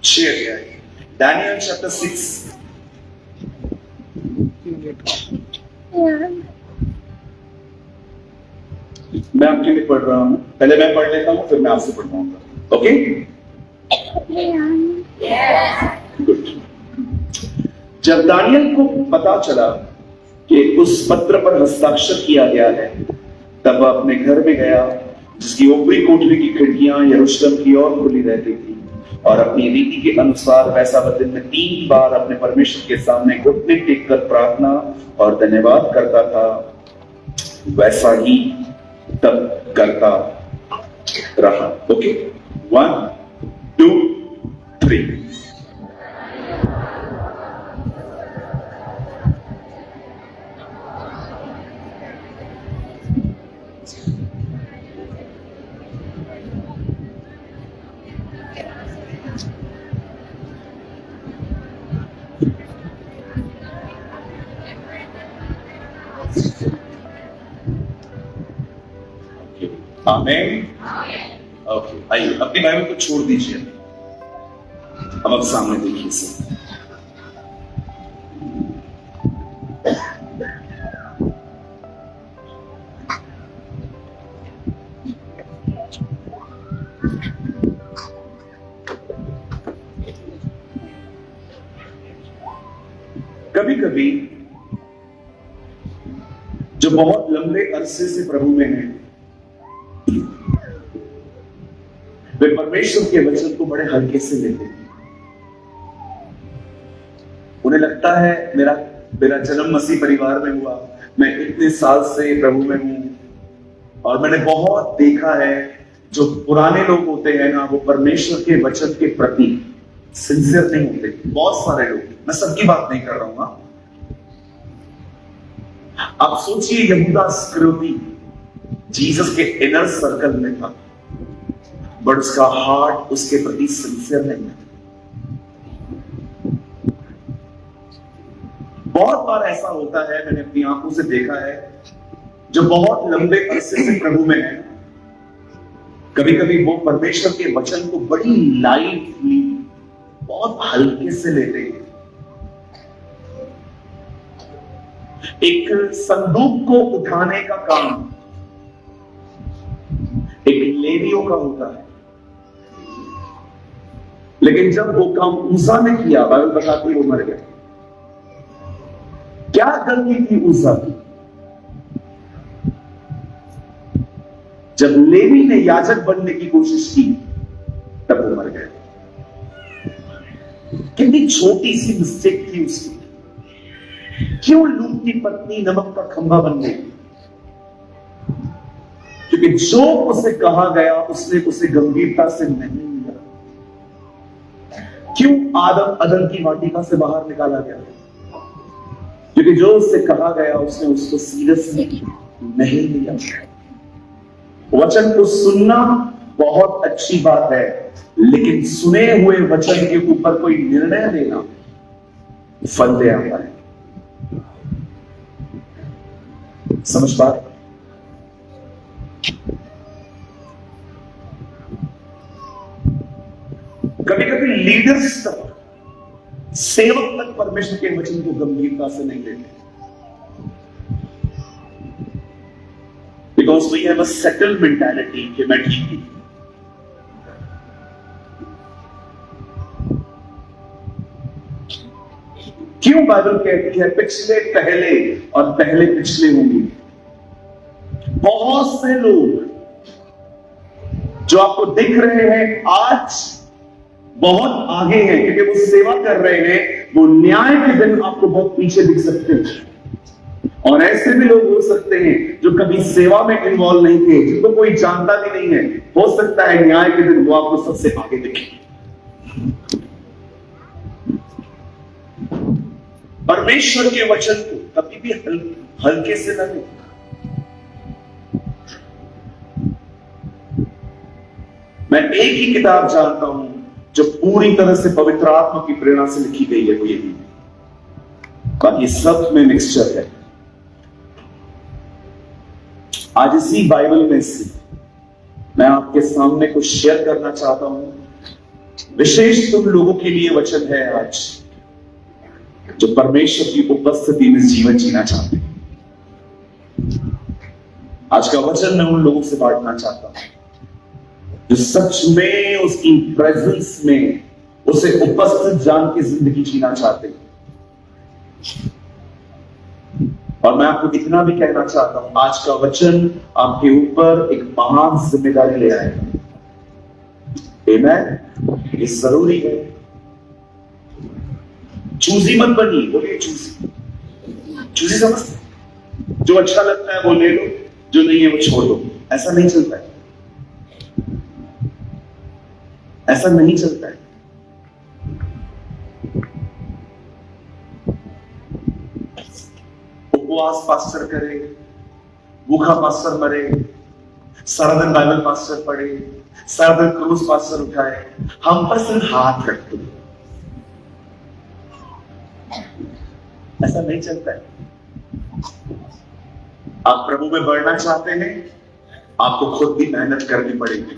Share किया है। Daniel chapter 6। मैं आपके लिए पढ़ रहा हूं, पहले मैं पढ़ लेता हूं, फिर मैं आपसे पढ़वाऊंगा। ओके? गुड। जब दानियल को पता चला कि उस पत्र पर हस्ताक्षर किया गया है, तब वह अपने घर में गया, जिसकी ऊपरी कोठरी की खिड़कियां यरूशलेम की ओर खुली रहती थी, और अपनी रीति के अनुसार वैसा वह दिन में 3 बार अपने परमेश्वर के सामने घुटने टेक कर प्रार्थना और धन्यवाद करता था, वैसा ही तब करता रहा। ओके, 1 2 3। आमीन। ओके, आइए अपनी बाइबल को छोड़ दीजिए, अब आप सामने देखिए इसे। कभी कभी जो बहुत लंबे अरसे से प्रभु में हैं, वे परमेश्वर के वचन को बड़े हल्के से लेते हैं। उन्हें लगता है मेरा जन्म मसीह परिवार में हुआ, मैं इतने साल से प्रभु में हूं, और मैंने बहुत देखा है जो पुराने लोग होते हैं ना, वो परमेश्वर के वचन के प्रति सिंसियर नहीं होते। बहुत सारे लोग, मैं सबकी बात नहीं कर रहा हूं। आप सोचिए, यहूदा इस्करियोती जीसस के इनर सर्कल में था, बट उसका हार्ट उसके प्रति सिंसियर नहीं है। बहुत बार ऐसा होता है, मैंने अपनी आंखों से देखा है, जो बहुत लंबे अरसे से प्रभु में है, कभी कभी वो परमेश्वर के वचन को बड़ी लाइटली, बहुत हल्के से लेते हैं। एक संदूक को उठाने का काम एक लेवियों का होता है, लेकिन जब वो काम उज्जा ने किया, बाइबल बताती वो मर गया। क्या गलती थी उज्जा की? जब लेवी ने याजक बनने की कोशिश की, तब वो मर गया। कितनी छोटी सी मिस्टेक थी उसकी। क्यों लूत की पत्नी नमक का खंभा बन गई? क्योंकि जो उसे कहा गया उसने उसे गंभीरता से नहीं लिया। क्यों आदम अदन की वाटिका से बाहर निकाला गया? क्योंकि जो उससे कहा गया उसने उसको सीरियसली नहीं लिया। वचन को सुनना बहुत अच्छी बात है, लेकिन सुने हुए वचन के ऊपर कोई निर्णय लेना फल दे आता है। समझ पा रहे? कभी कभी लीडर्स तक, सेवक तक परमेश्वर के वचन को गंभीरता से नहीं लेते, because we have a settled mentality कि मैं ठीक हूं। क्यों बाइबल कहती है पिछले पहले और पहले पिछले होंगे? बहुत से लोग जो आपको दिख रहे हैं आज बहुत आगे हैं, क्योंकि वो सेवा कर रहे हैं। वो न्याय के दिन आपको बहुत पीछे दिख सकते हैं। और ऐसे भी लोग हो सकते हैं जो कभी सेवा में इन्वॉल्व नहीं थे, जिनको कोई जानता भी नहीं है। हो सकता है न्याय के दिन वो आपको सबसे आगे दिखे। परमेश्वर के वचन को कभी भी हल्के से न लें। मैं एक ही किताब जानता हूं जो पूरी तरह से पवित्र आत्मा की प्रेरणा से लिखी गई है, वो यही है। बाकी सब में मिक्सचर है। आज इसी बाइबल में से मैं आपके सामने कुछ शेयर करना चाहता हूं विशेष तुम लोगों के लिए वचन है आज, जो परमेश्वर की उपस्थिति में जीवन जीना चाहते हैं। आज का वचन मैं उन लोगों से बांटना चाहता हूं जो सच में उसकी प्रेजेंस में उसे उपस्थित जान के जिंदगी जीना चाहते हैं। और मैं आपको इतना भी कहना चाहता हूं, आज का वचन आपके ऊपर एक महान जिम्मेदारी ले आएगा। आमेन। ये जरूरी है। चूजी मत बनिए। बोलिए चूजी। चूजी समझते? जो अच्छा लगता है वो ले लो, जो नहीं है वो छोड़ दो। ऐसा नहीं चलता है, ऐसा नहीं चलता है। उपवास पास्टर करे, भूखा पास्टर मरे, सारा दिन बाइबल पास्टर पढ़े, सारा दिन क्रूस पास्टर उठाए, हम पर सिर्फ हाथ रख दो। ऐसा नहीं चलता है। आप प्रभु में बढ़ना चाहते हैं, आपको खुद भी मेहनत करनी पड़ेगी।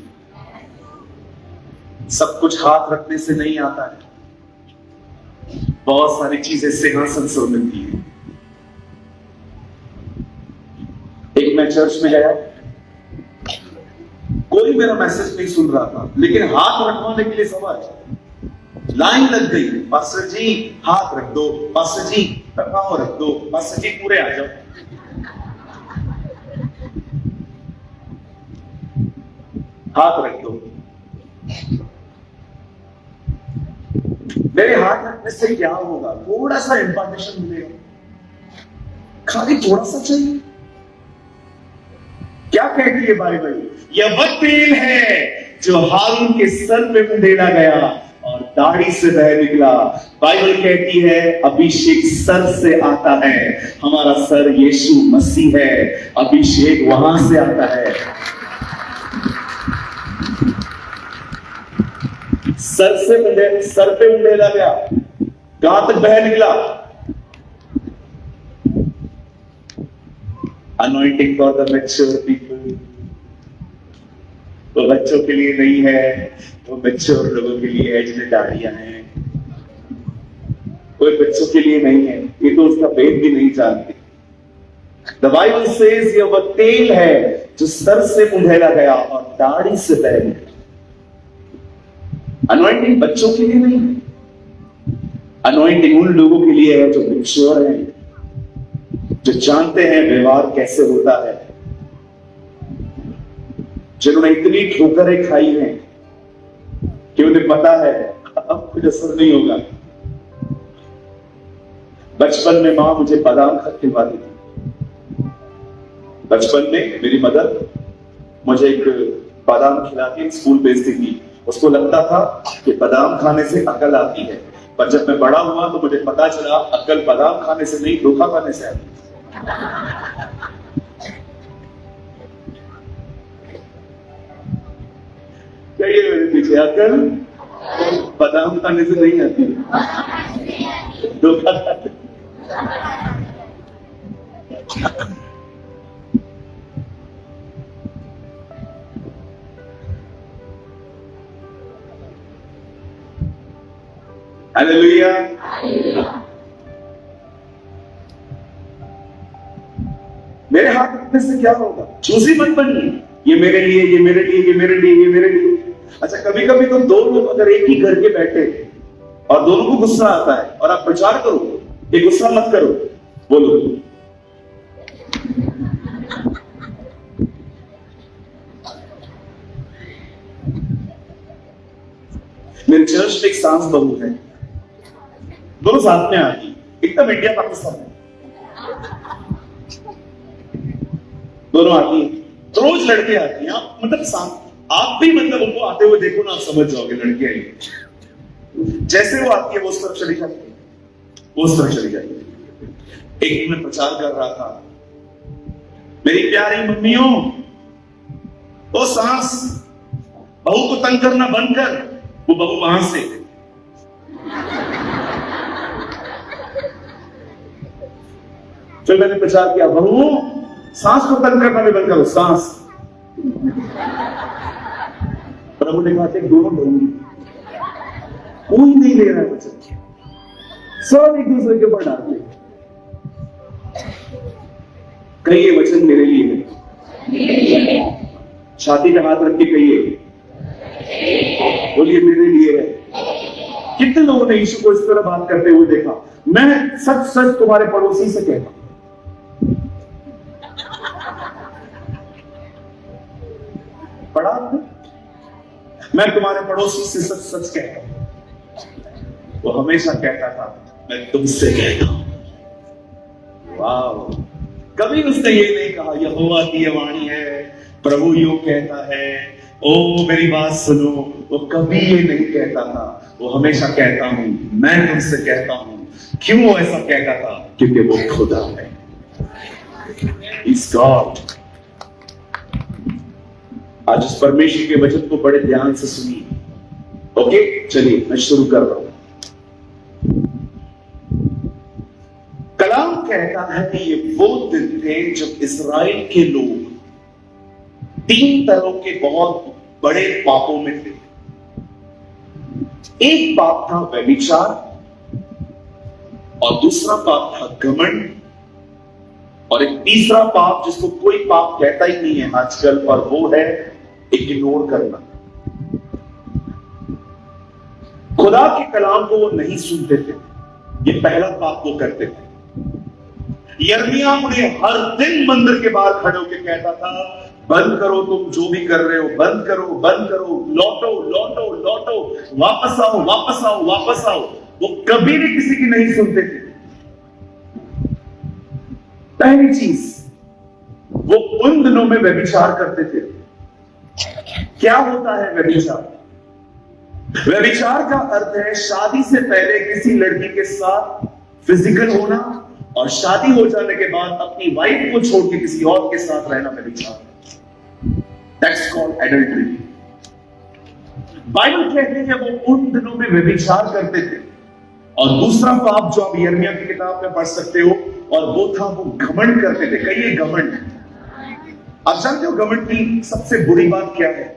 सब कुछ हाथ रखने से नहीं आता है। बहुत सारी चीजें सिंहासन से मिलती है। एक मैं चर्च में गया, कोई मेरा मैसेज नहीं सुन रहा था, लेकिन हाथ रखवाने के लिए सब आए। लाइन लग गई। पास्टर जी हाथ रख दो, पास्टर जी पाँव रख दो, पास्टर जी पूरे आ जाओ। हाथ रख दो। मेरे हाथ रखने से क्या होगा? थोड़ा सा इंफॉर्मेशन मिलेगा, खाली थोड़ा सा चाहिए। क्या कहती है बाइबल? यह वह तेल है जो हारून के सर पे उंडेला गया और दाढ़ी से बह निकला। बाइबल कहती है अभिषेक सर से आता है। हमारा सर यीशु मसीह है, अभिषेक वहां से आता है। सर पे उंडेला गया, कहां तक बह निकला? Anointing for the mature people. वो बच्चों के लिए नहीं है, वो मैच्योर लोगों के लिए है जिन्हें दाढ़ियां हैं। कोई बच्चों के लिए नहीं है, ये तो उसका भेद भी नहीं जानते। द बाइबल सेज ये वह तेल है जो सर से उंडेला गया और दाढ़ी से बह निकला। अनॉइंटिंग बच्चों के लिए नहीं है, अनॉइंटिंग उन लोगों के लिए है जो मैच्योर हैं, जो जानते हैं व्यवहार कैसे होता है, जिन्होंने इतनी ठोकरें खाई हैं कि उन्हें पता है अब कुछ असर नहीं होगा। बचपन में मां मुझे बादाम खिलवाती थी। बचपन में मेरी मदर मुझे एक बादाम खिला के स्कूल भेजती थी। उसको लगता था कि बादाम खाने से अकल आती है, पर जब मैं बड़ा हुआ तो मुझे पता चला अकल बादाम खाने से नहीं, धोखा खाने से आती है। कहिए मेरे पीछे, अकल बादाम खाने से नहीं आती, धोखा खाने। हालेलुया। मेरे हाथ रखने से क्या होगा? चूजी मत बनिए, ये मेरे लिए, ये मेरे लिए, ये मेरे लिए, ये मेरे लिए। अच्छा, कभी कभी तो दो लोग अगर एक ही घर के बैठे और दोनों को गुस्सा आता है और आप प्रचार करो, ये गुस्सा मत करो, बोलो मेरे चर्च में एक सास बहू है, दोनों साथ में आती, एकदम इंडिया पाकिस्तान में दोनों आती है। रोज लड़के आती हैं, आप मतलब आप भी मतलब उनको आते हुए देखो ना, आप समझ जाओगे लड़के आएंगे। जैसे वो आती है वो उस तरफ चली जाती है, वो उस तरफ चली जाती है। एक दिन मैं प्रचार कर रहा था, मेरी प्यारी मम्मियों, वो सास बहू को तंग करना बंद कर। वो बहू वहां से फिर मैंने प्रचार किया, बहू सांस को तंग करना भी बंद करो, सांस। प्रभु ने कहा दोनों बहूंगी। कोई नहीं ले रहा है वचन, सब एक दूसरे के ऊपर डालते हैं। कहिए वचन मेरे लिए है। छाती पे हाथ रख के कहिए, बोलिए मेरे लिए है। कितने लोगों ने यीशु को इस तरह बात करते हुए देखा? मैं सच सच तुम्हारे पड़ोसी से कहता हूं, पढ़ा आपने? मैं तुम्हारे पड़ोसी से सच सच कहता हूं। वो हमेशा कहता था मैं तुमसे कहता हूं। वाह, कभी उसने ये नहीं कहा यहोवा की ये वाणी है, प्रभु यूं कहता है, ओ मेरी बात सुनो। वो कभी ये नहीं कहता था, वो हमेशा कहता हूं, मैं तुमसे कहता हूं। क्यों वो ऐसा कहता था? क्योंकि वो खुदा है। He's God। आज इस परमेश्वर के वचन को बड़े ध्यान से सुनिए। ओके, चलिए मैं शुरू कर रहा हूं। कलाम कहता है कि ये वो दिन थे जब इस्राएल के लोग 3 तरह के बहुत बड़े पापों में थे। एक पाप था व्यभिचार, और दूसरा पाप था घमंड, और एक तीसरा पाप जिसको कोई पाप कहता ही नहीं है आजकल, और वो है इग्नोर करना। खुदा के कलाम को वो नहीं सुनते थे। ये पहला पाप वो करते थे। यिर्मयाह उन्हें हर दिन मंदिर के बाहर खड़े होकर कहता था, बंद करो तुम जो भी कर रहे हो, बंद करो, बंद करो, लौटो लौटो लौटो, वापस आओ वापस आओ वापस आओ। वो कभी भी किसी की नहीं सुनते थे। पहली चीज, वो उन दिनों में व्यभिचार करते थे। क्या होता है व्यभिचार? व्यभिचार का अर्थ है शादी से पहले किसी लड़की के साथ फिजिकल होना, और शादी हो जाने के बाद अपनी वाइफ को छोड़ के किसी और के साथ रहना व्यभिचार। That's called adultery। बाइबल कहते हैं वो उन दिनों में व्यभिचार करते थे। और दूसरा पाप जो आप यिर्मयाह की किताब में पढ़ सकते हो, और वो था वो घमंड करते थे। कहिए घमंड। आप जानते हो घमंड की सबसे बुरी बात क्या है?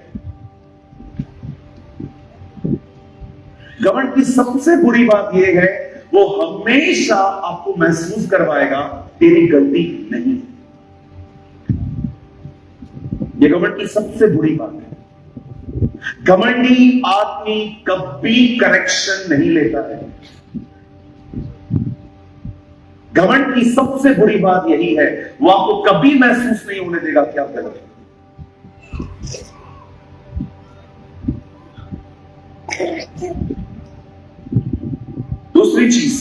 घमंड की सबसे बुरी बात यह है, वो हमेशा आपको महसूस करवाएगा तेरी गलती नहीं। ये घमंड की सबसे बुरी बात है। घमंडी आदमी कभी करेक्शन नहीं लेता है। घमंड की सबसे बुरी बात यही है, वो आपको कभी महसूस नहीं होने देगा कि आप गलत हैं। दूसरी चीज,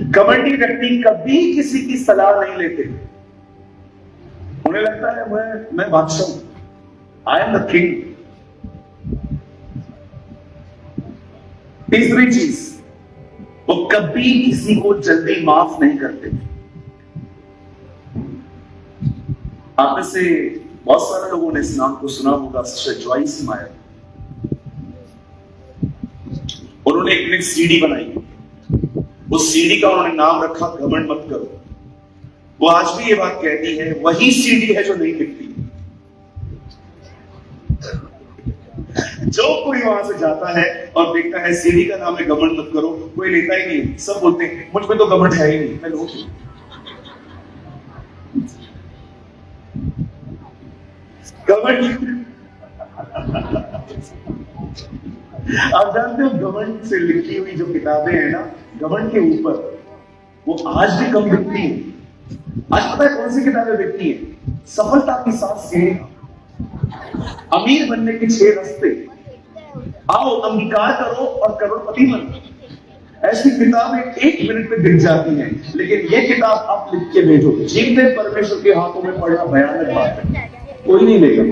घमंडी व्यक्ति कभी किसी की सलाह नहीं लेते। उन्हें लगता है मैं बादशाह हूं, आई एम द किंग। तीसरी चीज, वो कभी किसी को जल्दी माफ नहीं करते। आप में से बहुत सारे लोगों ने इस नाम को सुना होगा, सिस्टर जॉइस मायर। उन्होंने एक सीडी बनाई, उस सीडी का उन्होंने नाम रखा घमंड मत करो। वो आज भी ये बात कहती है, वही सीडी है जो नहीं बिकती। जो कोई वहां से जाता है और देखता है सीडी का नाम है घमंड मत करो, कोई लेता ही नहीं। सब बोलते हैं मुझ में तो घमंड है ही नहीं, मैं लूं। घमंड आप जानते हो घमंड से लिखी हुई जो किताबें हैं ना, घमंड के ऊपर, वो आज भी कम बिकती है। आज पता है कौन सी किताबें बिकती है? सफलता की 7 सीढ़ियां, अमीर बनने के 6 रास्ते, आओ अंगीकार करो और करोड़पति बनो। ऐसी किताबें 1 मिनट में बिक जाती हैं। लेकिन ये किताब आप लिख के भेजो, जीवते परमेश्वर के हाथों में पड़ना भयानक बात है, कोई नहीं लेगा।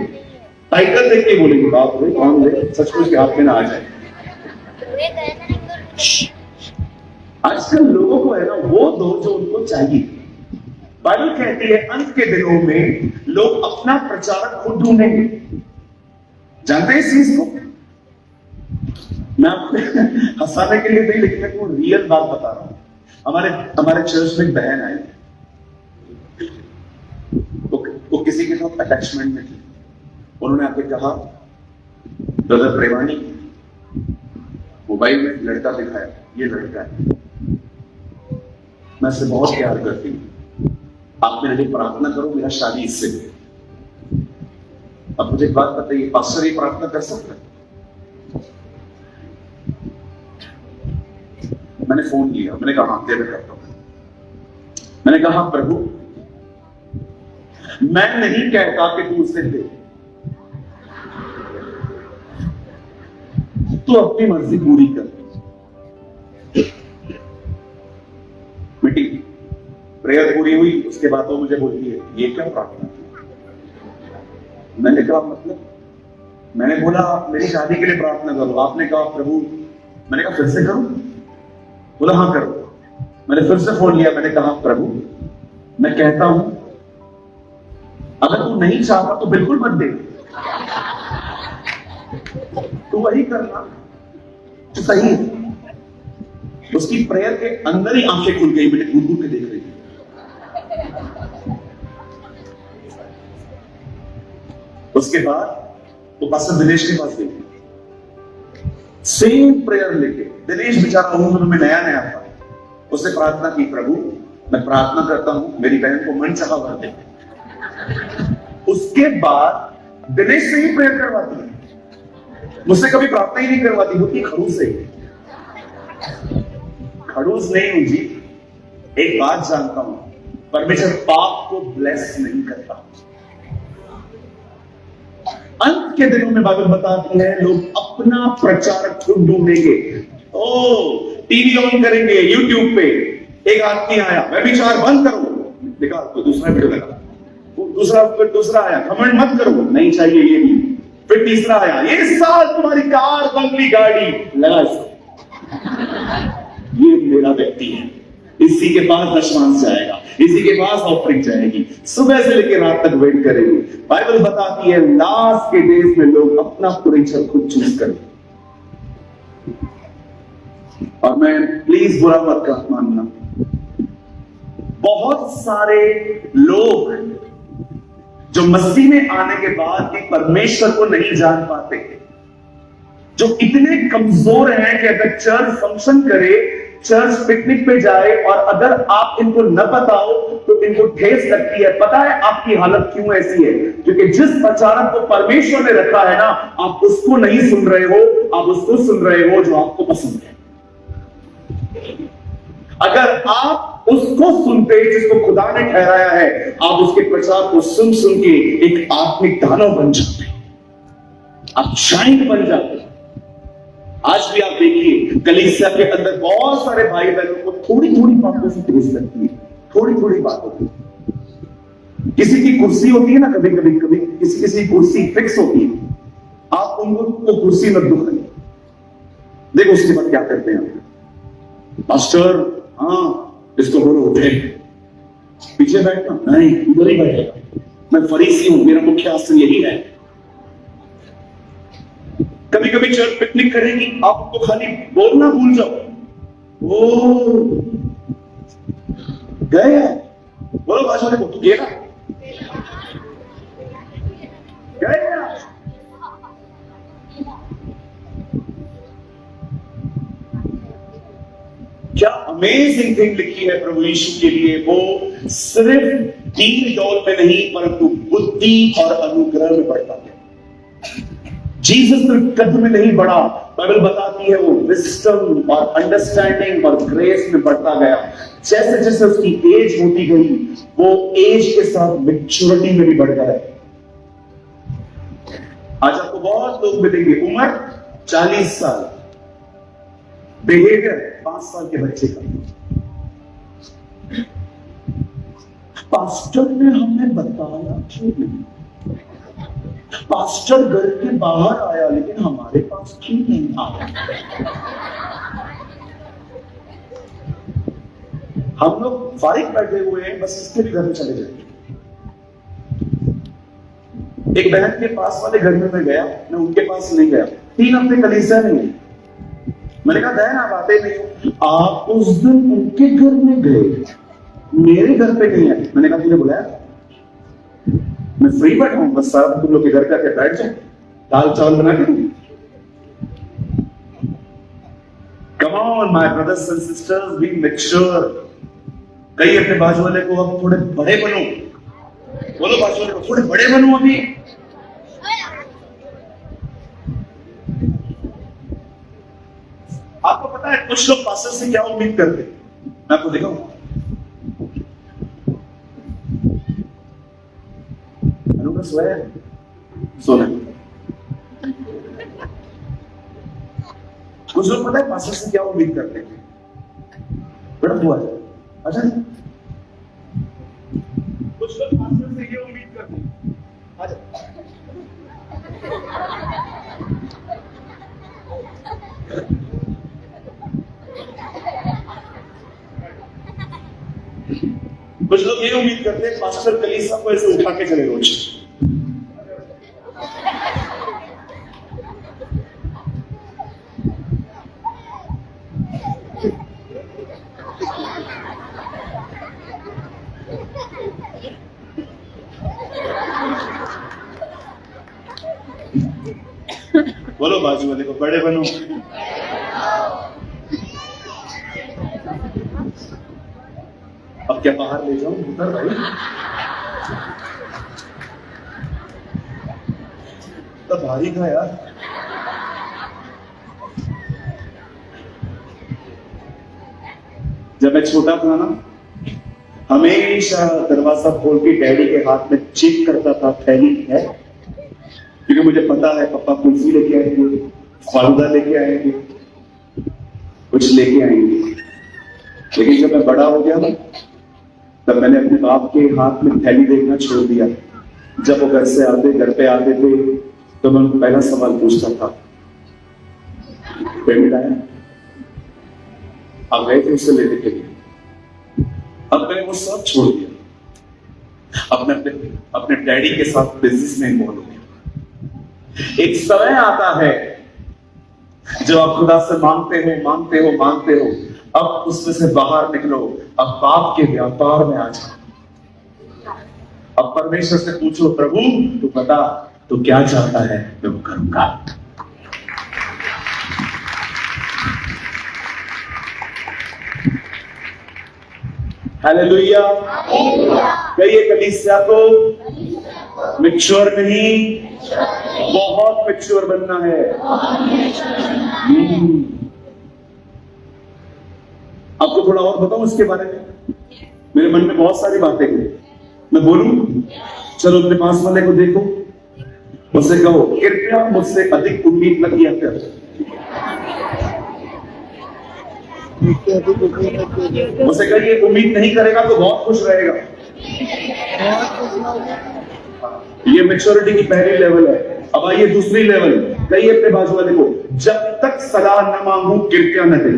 टाइटल देख के बोलेंगे बाप रे कौन ले, सचमुच के हाथ में ना आ जाए। आजकल लोगों को है ना वो दो जो उनको चाहिए। बाइबल कहती है अंत के दिनों में लोग अपना प्रचारक खुद ढूंढेंगे। जानते हैं इस चीज को? मैं आपको हंसाने के लिए नहीं, लेकिन मैं को रियल बात बता रहा हूं। हमारे चर्च में एक बहन आई, वो किसी के साथ अटैचमेंट में थी। उन्होंने आके कहा ब्रदर प्रेमानी मोबाइल में लड़का दिखाया, ये लड़का है, मैं इससे बहुत प्यार करती हूँ, आप मेरे लिए प्रार्थना करो, मेरा शादी इससे। अब मुझे एक बात बताइए, पास्टर ये प्रार्थना कर सकता है? मैंने फोन किया, मैंने कहा हाँ, दे करता हूं। मैंने कहा प्रभु, मैं नहीं कहता कि तू उसे दे, तू अपनी मर्जी पूरी कर। मीटिंग प्रेयर पूरी हुई, उसके बाद वो मुझे बोलती है ये क्या प्रार्थना? मैंने कहा मतलब, मैंने बोला मेरी शादी के लिए प्रार्थना करो, आपने कहा प्रभु, मैंने कहा फिर से करूं? बोला हाँ करो। मैंने फिर से फोन लिया, मैंने कहा प्रभु, मैं कहता हूं अगर तू नहीं चाहता तो बिल्कुल मत दे, तू वही करना तो सही है। उसकी प्रेयर के अंदर ही आंखें खुल गई, मैंने घूर घूर के देख रही थी। उसके बाद वो पास्टर दिनेश के पास गई, सेम प्रेयर लेके। दिनेश बेचारा उम्र में नया नया था, उसने प्रार्थना की, प्रभु मैं प्रार्थना करता हूं मेरी बहन को मन चाहा भर दे। उसके बाद दिनेश से ही प्रेयर करवाती है, मुझसे कभी प्रार्थना ही नहीं करवाती, होती खड़ूस है। खड़ूस नहीं हूं जी, एक बात जानता हूं, परमेश्वर पाप को ब्लेस नहीं करता। अंत के दिनों में बाइबल बताती है लोग अपना प्रचारक खुद ढूंढेंगे। टीवी ऑन करेंगे, यूट्यूब पे एक आदमी आया, मैं विचार बंद करूं, देखा तो दूसरा वीडियो लगा, दूसरा आया, घमंड मत करो, नहीं चाहिए ये भी। फिर तीसरा आया, ये साल तुम्हारी कार, बंगली, गाड़ी लगा इसको, ये मेरा व्यक्ति है, इसी के पास दशमांश जाएगा, इसी के पास ऑफरिंग जाएगी, सुबह से लेकर रात तक वेट करेंगे। बाइबल बताती है लास्ट के डेज में लोग अपना प्रीचर खुद चूज करेंगे। और मैं प्लीज बुरा मत मानना, बहुत सारे लोग जो मसीह में आने के बाद भी परमेश्वर को नहीं जान पाते, जो इतने कमजोर हैं कि अगर चर्च फंक्शन करे, चर्च पिकनिक पे जाए और अगर आप इनको न बताओ तो इनको ठेस लगती है। पता है आपकी हालत क्यों ऐसी है? क्योंकि जिस प्रचारक को परमेश्वर ने रखा है ना, आप उसको नहीं सुन रहे हो, आप उसको सुन रहे हो जो आपको पसंद है। अगर आप उसको सुनते जिसको खुदा ने ठहराया है, आप उसके प्रचार को सुन सुन के एक आत्मिक दानव बन जाते, आप शाइंट बन जाते। आज भी आप देखिए कलीसिया के अंदर बहुत सारे भाई बहनों को थोड़ी थोड़ी बातों से ठेस लगती है, थोड़ी थोड़ी बातों की। किसी की कुर्सी होती है ना, कभी कभी किसी की कुर्सी फिक्स होती है, आप उनको तो कुर्सी मत दुखाइए। देखो उसके बाद क्या करते हैं, पास्टर हाँ इसको बोलो उठे, पीछे बैठना नहीं, इधर ही बैठेगा, मैं फरीसी हूं, मेरा मुख्य आसन यही है। कभी कभी चर्च पिकनिक करेगी, आप तो खाली बोलना भूल जाओ, वो गए बोलो भाषा ने तू गया गए। क्या अमेजिंग थिंग लिखी है प्रभु यीशु के लिए, वो सिर्फ दीन दौल में नहीं परंतु बुद्धि और अनुग्रह में बढ़ता है। जीसस सिर्फ कद में नहीं बढ़ा, बाइबल बताती है वो विजडम और अंडरस्टैंडिंग और ग्रेस में बढ़ता गया। जैसे जैसे उसकी एज होती गई, वो एज के साथ मैच्योरिटी में भी बढ़ गया। आज आपको बहुत लोग मिलेंगे, उम्र 40 साल, बिहेवियर 5 साल के बच्चे का। पास्टर ने हमें बताया क्यों नहीं? पास्टर घर के बाहर आया लेकिन हमारे पास क्यों नहीं आया? हम लोग फारिग बैठे हुए हैं, बस इसके भी घर में चले जाएंगे। एक बहन के पास वाले घर में मैं गया, मैं उनके पास नहीं गया, 3 हफ्ते कलीसिया नहीं। मैंने कहा बहन आप आते नहीं, आप उस दिन उनके घर में गए, मेरे घर पे नहीं आए। मैंने कहा तुमने बुलाया? मैं फ्री बैठा हूं, बस साहब तुम लोग के घर पे आके बैठ जाओ, दाल चावल बना के दूं। on, my brothers and sisters, be mature. कई अपने बाजू वाले को अब थोड़े बड़े बनो, बोलो बाजू वाले को थोड़े बड़े बनो अभी। आपको पता है कुछ लोग पास्टर से क्या उम्मीद करते हैं? मैं आपको दिखाऊं, अनुका सोया सोना। कुछ लोग पता है पास्टर से क्या उम्मीद करते हैं? बड़ा हुआ है, अच्छा कुछ लोग पास्टर से ये उम्मीद करते हैं, अच्छा कुछ लोग ये उम्मीद करते हैं पास्टर कलीसिया को ऐसे उठा के चले रोज। बोलो बाजू वाले को बड़े बनो। अब क्या बाहर ले जाऊं उधर भाई? तो भारी था यार। जब मैं छोटा था ना, हमेशा दरवाजा खोल के डैडी के हाथ में चेक करता था थैली है, क्योंकि मुझे पता है पापा कुल्फी लेके आएंगे, फालूदा लेके आएंगे, कुछ लेके आएंगे। लेकिन जब मैं बड़ा हो गया ना, तब मैंने अपने बाप के हाथ में थैली देखना छोड़ दिया। जब वो घर पे आते थे तो मैं उनको पहला सवाल पूछता था, पेमेंट आया? अब गए थे उससे लेने के लिए। अब मैंने वो सब छोड़ दिया, अपने डैडी के साथ बिजनेस में इन्वॉल्व हो गया। एक समय आता है जब आप खुदा से मांगते हो, अब उसमें से बाहर निकलो, अब बाप के व्यापार में आ जाओ। अब परमेश्वर से पूछो, प्रभु तू बता तू क्या चाहता है, मैं वो करूंगा। हालेलुया। कहिए कलीसिया को मैच्योर नहीं, बहुत मैच्योर बनना है। आपको थोड़ा और बताऊं इसके बारे में? मेरे मन में बहुत सारी बातें हैं, मैं बोलूं? चलो अपने पास वाले को देखो, उससे कहो कृपया मुझसे अधिक उम्मीद न किया कर। मुझसे कहिए उम्मीद नहीं करेगा तो बहुत खुश रहेगा। ये मैच्योरिटी की पहली लेवल है। अब आइए दूसरी लेवल, कहिए अपने बाजू वाले को, जब तक सलाह न मांगू कृपया न दे।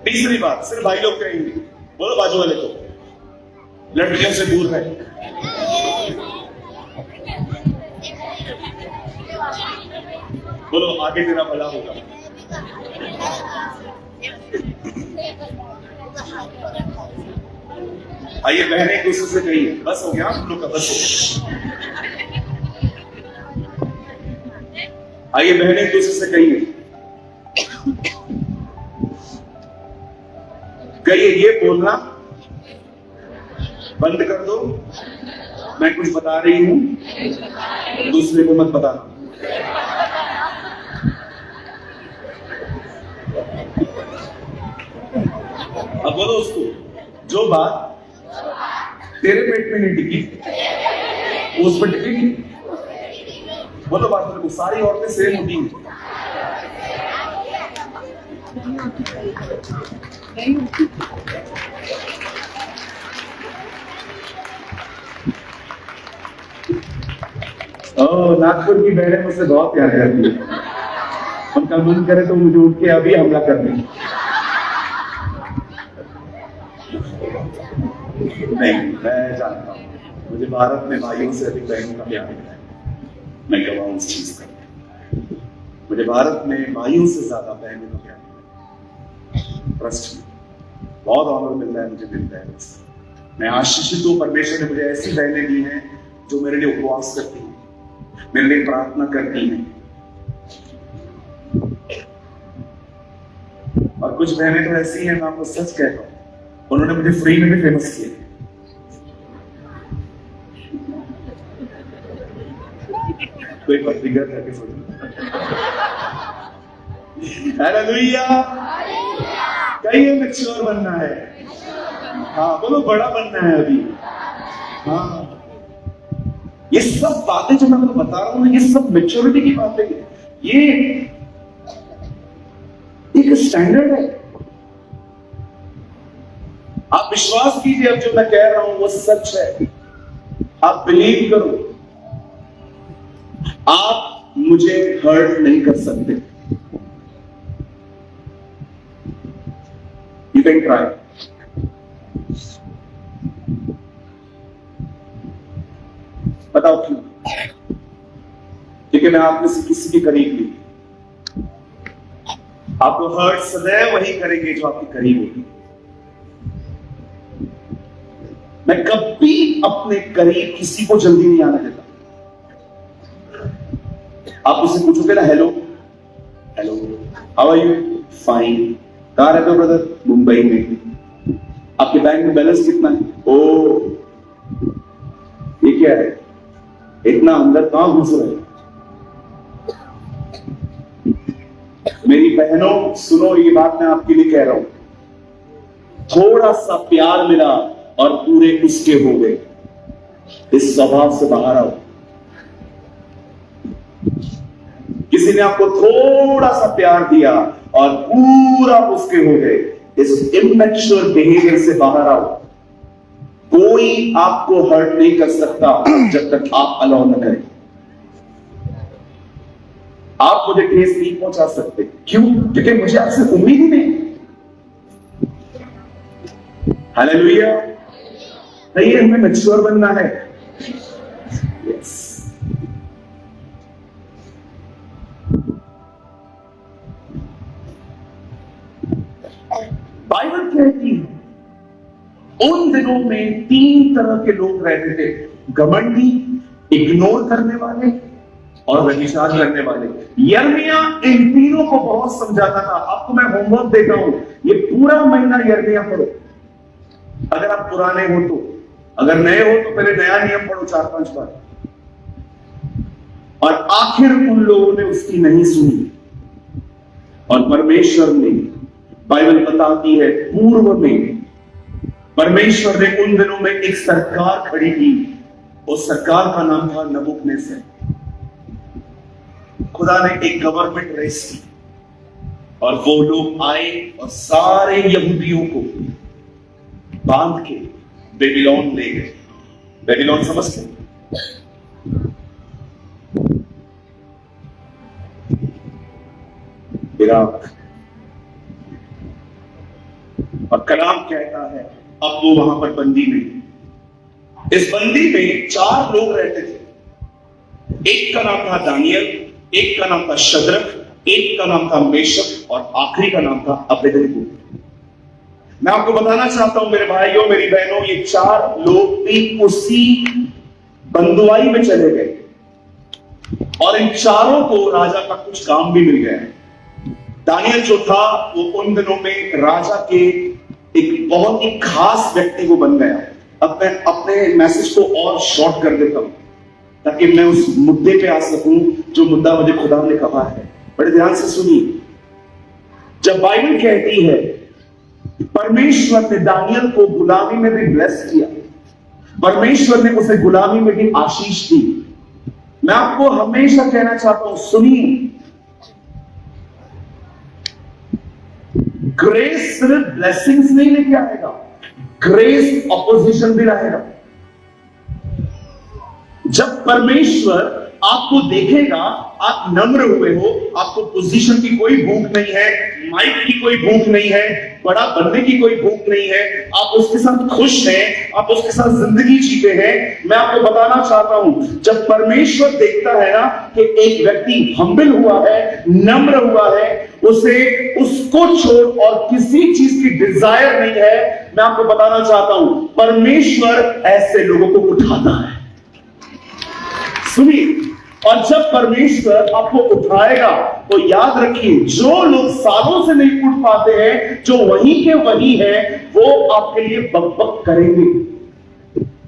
तीसरी बात सिर्फ भाई लोग कहेंगे, बोलो बाजू वाले को, लड़कियों से दूर है। बोलो आगे तेरा भला होगा। आइए बहनें एक दूसरे से कहिए, बस हो गया हम लोग का, बस हो गया। आइए बहनें एक दूसरे से कहिए ये बोलना बंद कर दो, मैं कुछ बता रही हूं, दूसरे को मत बताना। अब बोलो उसको, जो बात तेरे पेट में नहीं टिकी उस पर टिकेगी। बोलो बात को, सारी औरतें सेम होती हैं। नागपुर की बहनें मुझसे बहुत प्यार करती है, उनका मन करे तो मुझे उठ के अभी हमला कर दें। नहीं, मैं जानता हूं मुझे भारत में भाइयों से अधिक बहनों का प्यार मिलता है, मैं गवाह उस चीज का। मुझे भारत में भाइयों से ज्यादा बहनों का प्यार मिलता है। ट्रस्ट में बहुत ऑनर मिलता है, मुझे मिलता है। मैं आशीषित हूं, परमेश्वर ने मुझे ऐसी बहनें दी हैं जो मेरे लिए उपवास करती हैं, मेरे लिए प्रार्थना करती हैं। और कुछ बहनें तो ऐसी हैं, मैं आपको सच कहता हूं, उन्होंने मुझे फ्री में भी फेमस किया। कोई पत्रिका करके सुन। हालेलुया। कहिए मैच्योर बनना है। हाँ बोलो, बड़ा बनना है अभी। हाँ, ये सब बातें जो मैं आपको बता रहा हूं, ये सब मैच्योरिटी की बातें हैं। ये एक स्टैंडर्ड है। आप विश्वास कीजिए, अब जो मैं कह रहा हूं वो सच है। आप बिलीव करो, आप मुझे हर्ट नहीं कर सकते। You can try. बताओ क्यों? क्योंकि मैं आप में से किसी के करीब नहीं। आपको हर्ट सदैव वही करेंगे जो आपके करीब होगी। मैं कभी अपने करीब किसी को जल्दी नहीं आने देता। आप उससे पूछोगे ना, hello hello, how are you? Fine. कहां रहते हो ब्रदर? मुंबई में। आपके बैंक में बैलेंस कितना है? ओ, ये क्या है? इतना अंदर कहां घुस रहे? मेरी बहनों सुनो, ये बात मैं आपके लिए कह रहा हूं। थोड़ा सा प्यार मिला और पूरे उसके हो गए। इस स्वभाव से बाहर आओ। किसी ने आपको थोड़ा सा प्यार दिया और पूरा उसके हो गए। इस इमैच्योर बिहेवियर से बाहर आओ। कोई आपको हर्ट नहीं कर सकता जब तक आप अलाउ न करें। आप मुझे ठेस नहीं पहुंचा सकते। क्यों? क्योंकि मुझे आपसे उम्मीद ही नहीं। हालेलुया। नहीं, हमें मैच्योर बनना है। यस। बाइबल कहती है उन दिनों में 3 तरह के लोग रहते थे। घमंडी, इग्नोर करने वाले और व्यभिचार करने वाले। यिर्मयाह इन तीनों को बहुत समझाता था। आपको मैं होमवर्क देता हूं, ये पूरा महीना यिर्मयाह पढ़ो। अगर आप पुराने हो तो, अगर नए हो तो पहले नया नियम पढ़ो 4-5 बार। और आखिर उन लोगों ने उसकी नहीं सुनी और परमेश्वर ने, बाइबल बताती है, पूर्व में परमेश्वर ने उन दिनों में एक सरकार खड़ी की। उस सरकार का नाम था नबूकदनेस्सर। खुदा ने एक गवर्नमेंट रेस की और वो लोग आए और सारे यहूदियों को बांध के बेबीलोन ले गए। बेबीलोन समझते? इराक। और कलाम कहता है अब वो वहां पर बंदी नहीं। इस बंदी में 4 लोग रहते थे। एक का नाम था दानियल, एक का नाम था शद्रक, एक का नाम था मेशक और आखिरी का नाम था अबेदनगो। मैं आपको बताना चाहता हूं मेरे भाइयों, मेरी बहनों, ये 4 लोग भी उसी बंदुआई में चले गए और इन चारों को राजा का कुछ काम भी मिल गया। दानियल जो था वो उन दिनों में राजा के एक बहुत ही खास व्यक्ति को बन गया। अब मैं अपने मैसेज को और शॉर्ट कर देता हूं ताकि मैं उस मुद्दे पे आ सकूं जो मुद्दा मुझे खुदा ने कहा है। बड़े ध्यान से सुनिए। जब बाइबल कहती है परमेश्वर ने दानियल को गुलामी में भी ब्लेस किया, परमेश्वर ने उसे गुलामी में भी आशीष दी, मैं आपको हमेशा कहना चाहता हूं, सुनिए, ग्रेस सिर्फ ब्लेसिंग्स नहीं लेके आएगा, ग्रेस ऑपोजिशन भी रहेगा। जब परमेश्वर आपको देखेगा आप नम्र हुए हो, आपको पोजीशन की कोई भूख नहीं है, माइक की कोई भूख नहीं है, बड़ा बनने की कोई भूख नहीं है, आप उसके साथ खुश हैं, आप उसके साथ जिंदगी जीते हैं। मैं आपको बताना चाहता हूं, जब परमेश्वर देखता है ना कि एक व्यक्ति हम्बल हुआ है, नम्र हुआ है, उसे उसको छोड़ और किसी चीज की डिजायर नहीं है। मैं आपको बताना चाहता हूं, परमेश्वर ऐसे लोगों को उठाता है। सुनिए, और जब परमेश्वर आपको उठाएगा तो याद रखिए, जो लोग सालों से नहीं उठ पाते हैं, जो वहीं के वहीं हैं, वो आपके लिए बकबक करेंगे।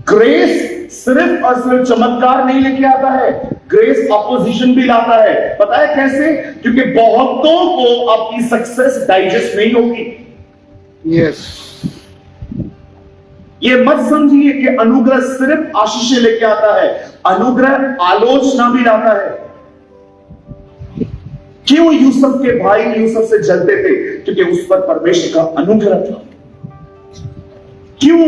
ग्रेस सिर्फ और सिर्फ चमत्कार नहीं लेके आता है, ग्रेस अपोजिशन भी लाता है। पता है कैसे? क्योंकि बहुतों को आपकी सक्सेस डाइजेस्ट नहीं होगी। यस, ये मत समझिए कि अनुग्रह सिर्फ आशीष लेके आता है, अनुग्रह आलोचना भी लाता है। क्यों यूसुफ के भाई यूसुफ से जलते थे? क्योंकि उस पर परमेश्वर का अनुग्रह था। क्यों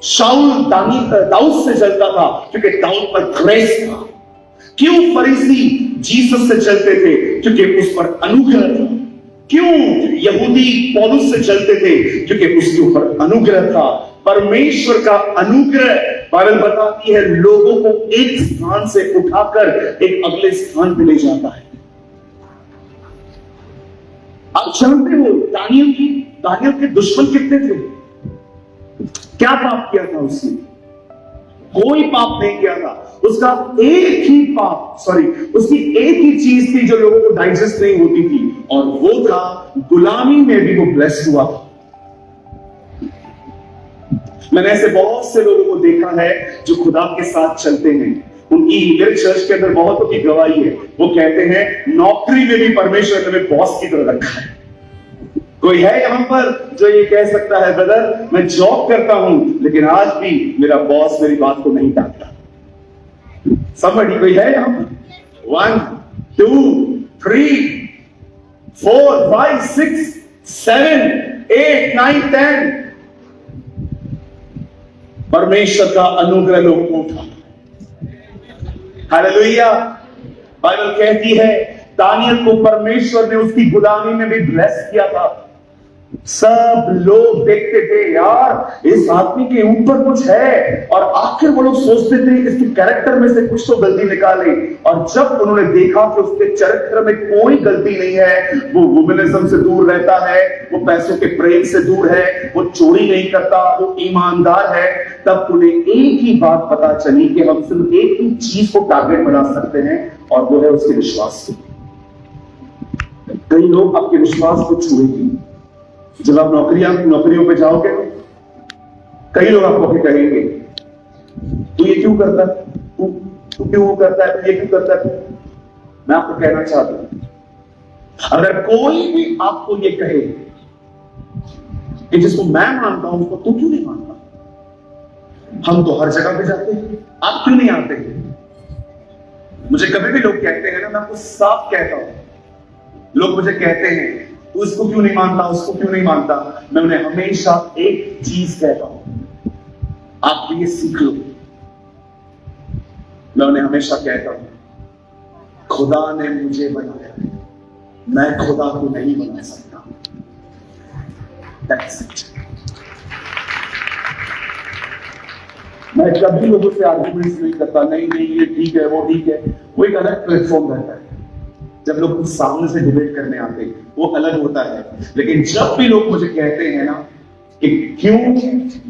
शाऊल दाऊद से जलता था? क्योंकि दाऊद पर ग्रेस था। क्यों फरीसी जीसस से जलते थे? क्योंकि उस पर अनुग्रह था। क्यों यहूदी पौलुस से जलते थे? क्योंकि उसके ऊपर अनुग्रह था। परमेश्वर का अनुग्रह, बाइबल बताती है, लोगों को एक स्थान से उठाकर एक अगले स्थान पे ले जाता है। आप जानते हो दानियल के दुश्मन कितने थे? क्या पाप किया था उसने? कोई पाप नहीं किया था। उसका एक ही उसकी एक ही चीज थी जो लोगों को डाइजेस्ट नहीं होती थी, और वो था गुलामी में भी वो ब्लेस्ड हुआ। मैंने ऐसे बहुत से लोगों को देखा है जो खुदा के साथ चलते हैं। उनकी मेरे चर्च के अंदर बहुतों की गवाही है। वो कहते हैं नौकरी में भी परमेश्वर ने बॉस की तरह रखा है। कोई है यहां पर जो ये कह सकता है, ब्रदर मैं जॉब करता हूं लेकिन आज भी मेरा बॉस मेरी बात को नहीं टालता? समझी? कोई है यहां पर? 1 2 3 4 5 6 7 8 9 10 परमेश्वर का अनुग्रह लोगों को उठा। हालेलुया। बाइबल कहती है दानियल को परमेश्वर ने उसकी गुलामी में भी ब्लेस किया था। सब लोग देखते थे, यार इस आदमी के ऊपर कुछ है, और आखिर वो लोग सोचते थे इसके कैरेक्टर में से कुछ तो गलती निकाले। और जब उन्होंने देखा कि उसके चरित्र में कोई गलती नहीं है, वो वुमेनिज्म से दूर रहता है, वो पैसों के प्रेम से दूर है, वो चोरी नहीं करता, वो ईमानदार है, तब उन्हें एक ही बात पता चली कि हम सिर्फ एक ही चीज को टारगेट बना सकते हैं, और वो है उसके विश्वास को। कई लोग आपके विश्वास को छुएंगे। जब आप नौकरियों पे जाओगे, कई लोग आपको कहेंगे तू ये क्यों करता है, तू क्यों वो करता है, तू ये क्यों करता है। मैं आपको कहना चाहता हूं, अगर कोई भी आपको ये कहे कि जिसको मैं मानता हूं उसको तू क्यों नहीं मानता, हम तो हर जगह पे जाते हैं, आप क्यों नहीं आते हैं? मुझे कभी भी लोग कहते हैं ना, मैं आपको साफ कहता हूं, लोग मुझे कहते हैं तू उसको क्यों नहीं मानता, उसको क्यों नहीं मानता, मैं उन्हें हमेशा एक चीज कहता हूं, आप ये सीख लो। मैं उन्हें हमेशा कहता हूं खुदा ने मुझे बनाया, मैं खुदा को नहीं बना सकता। That's it. मैं कभी लोगों से आर्गुमेंट्स नहीं करता, नहीं ये ठीक है, वो ठीक है। वो एक अलग प्लेटफॉर्म रहता है। जब लोग कुछ सामने से डिबेट करने आते हैं वो अलग होता है, लेकिन जब भी लोग मुझे कहते हैं ना कि क्यों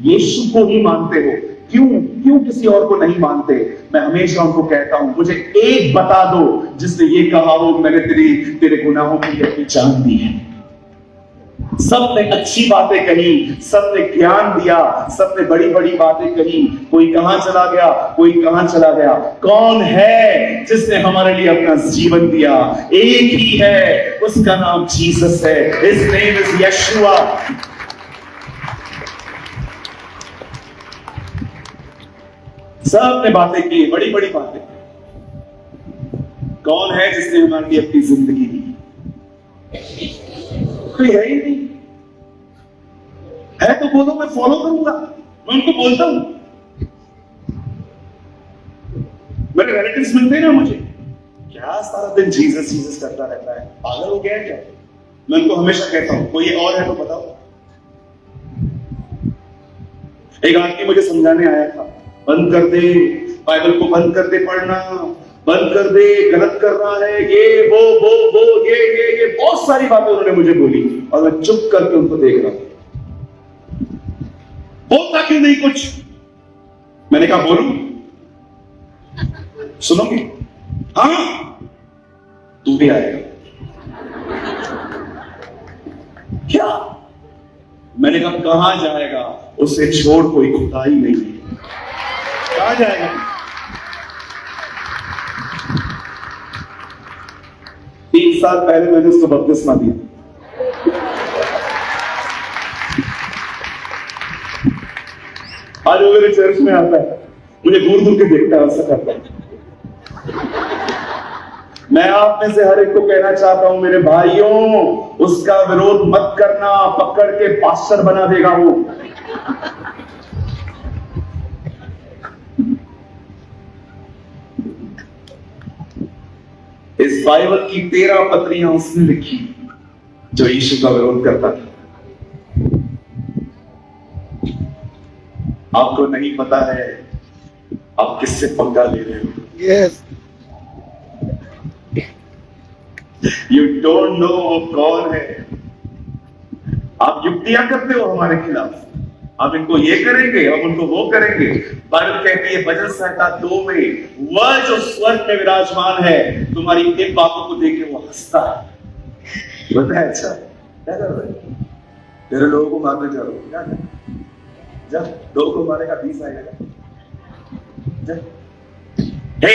यीशु को ही मानते हो, क्यों किसी और को नहीं मानते, मैं हमेशा उनको कहता हूं मुझे एक बता दो जिसने ये कहा हो मैंने तेरे गुनाहों की पहचान दी है। सबने अच्छी बातें कही, सबने ज्ञान दिया, सबने बड़ी बड़ी बातें कही, कोई कहां चला गया, कोई कहां चला गया। कौन है जिसने हमारे लिए अपना जीवन दिया? एक ही है, उसका नाम जीसस है। His name is यशुआ। सबने बातें की, बड़ी बड़ी बातें। कौन है जिसने हमारे लिए अपनी जिंदगी दी? कोई है ही नहीं। है तो बोलो, मैं फॉलो करूंगा। मैं उनको बोलता हूं, मेरे रिलेटिव्स मिलते हैं ना मुझे, क्या सारा दिन जीसस जीसस करता रहता है, पागल हो गया है क्या? मैं उनको हमेशा कहता हूं कोई और है तो बताओ। एक आदमी मुझे समझाने आया था, बंद कर दे बाइबल को, बंद कर दे पढ़ना, बंद कर दे, गलत कर रहा है, ये वो ये बहुत सारी बातें उन्होंने मुझे बोली और मैं चुप करके उनको देख रहा था। बोलता क्यों नहीं कुछ? मैंने कहा बोलूं, सुनोगे? हाँ, तू भी आएगा क्या? मैंने कहा कहां जाएगा? उससे छोड़ कोई खुदा ही नहीं है, कहां जाएगा? तीन साल पहले मैंने उसको बपतिस्मा दिया। आज वो मेरे चर्च में आता है, मुझे दूर दूर के देखता है, ऐसा करता है। मैं आप में से हर एक को कहना चाहता हूं मेरे भाइयों, उसका विरोध मत करना, पकड़ के पास्टर बना देगा वो। इस बाइबल की 13 पत्रियां उसने लिखी जो यीशु का विरोध करता था। आपको नहीं पता है आप किससे पंगा ले रहे हो। Yes. यू डोंट नो वो कौन है। आप युक्तियां करते हो हमारे खिलाफ, हम इनको ये करेंगे, हम उनको वो करेंगे। बाइबल कहती है भजन संहिता 2 में, वह जो स्वर्ग में विराजमान है तुम्हारी इन बातों को देख के वो हंसता है। बताया अच्छा क्या कर रहे हो? तेरे लोगों को मारने जा रहे हो क्या? जब लोगों को मारेगा 20 आएगा। हे